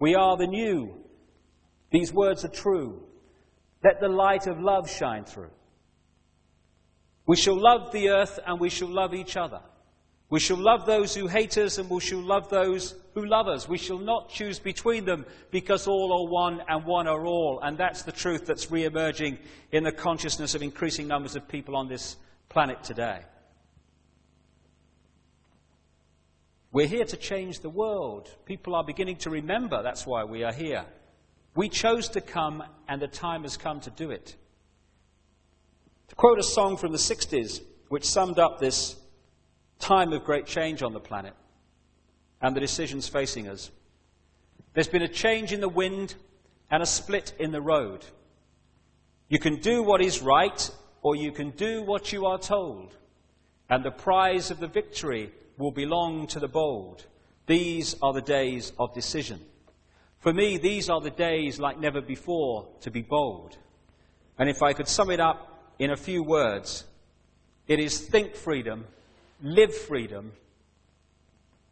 We are the new. These words are true. Let the light of love shine through. We shall love the earth and we shall love each other. We shall love those who hate us and we shall love those who love us. We shall not choose between them because all are one and one are all. And that's the truth that's re-emerging in the consciousness of increasing numbers of people on this planet today. We're here to change the world. People are beginning to remember that's why we are here. We chose to come, and the time has come to do it. To quote a song from the 60s, which summed up this time of great change on the planet and the decisions facing us. There's been a change in the wind and a split in the road. You can do what is right, or you can do what you are told. And the prize of the victory will belong to the bold. These are the days of decision. For me, these are the days like never before to be bold. And if I could sum it up in a few words, it is think freedom, live freedom,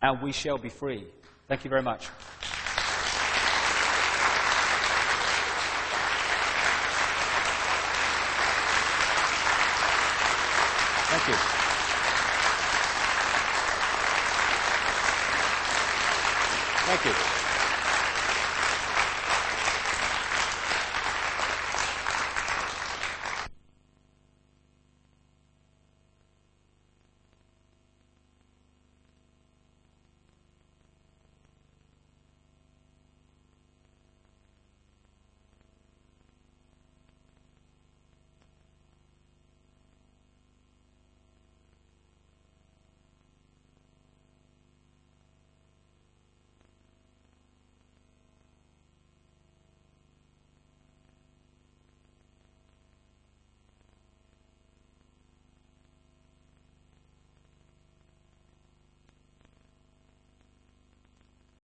and we shall be free. Thank you very much. Thank you. Thank you.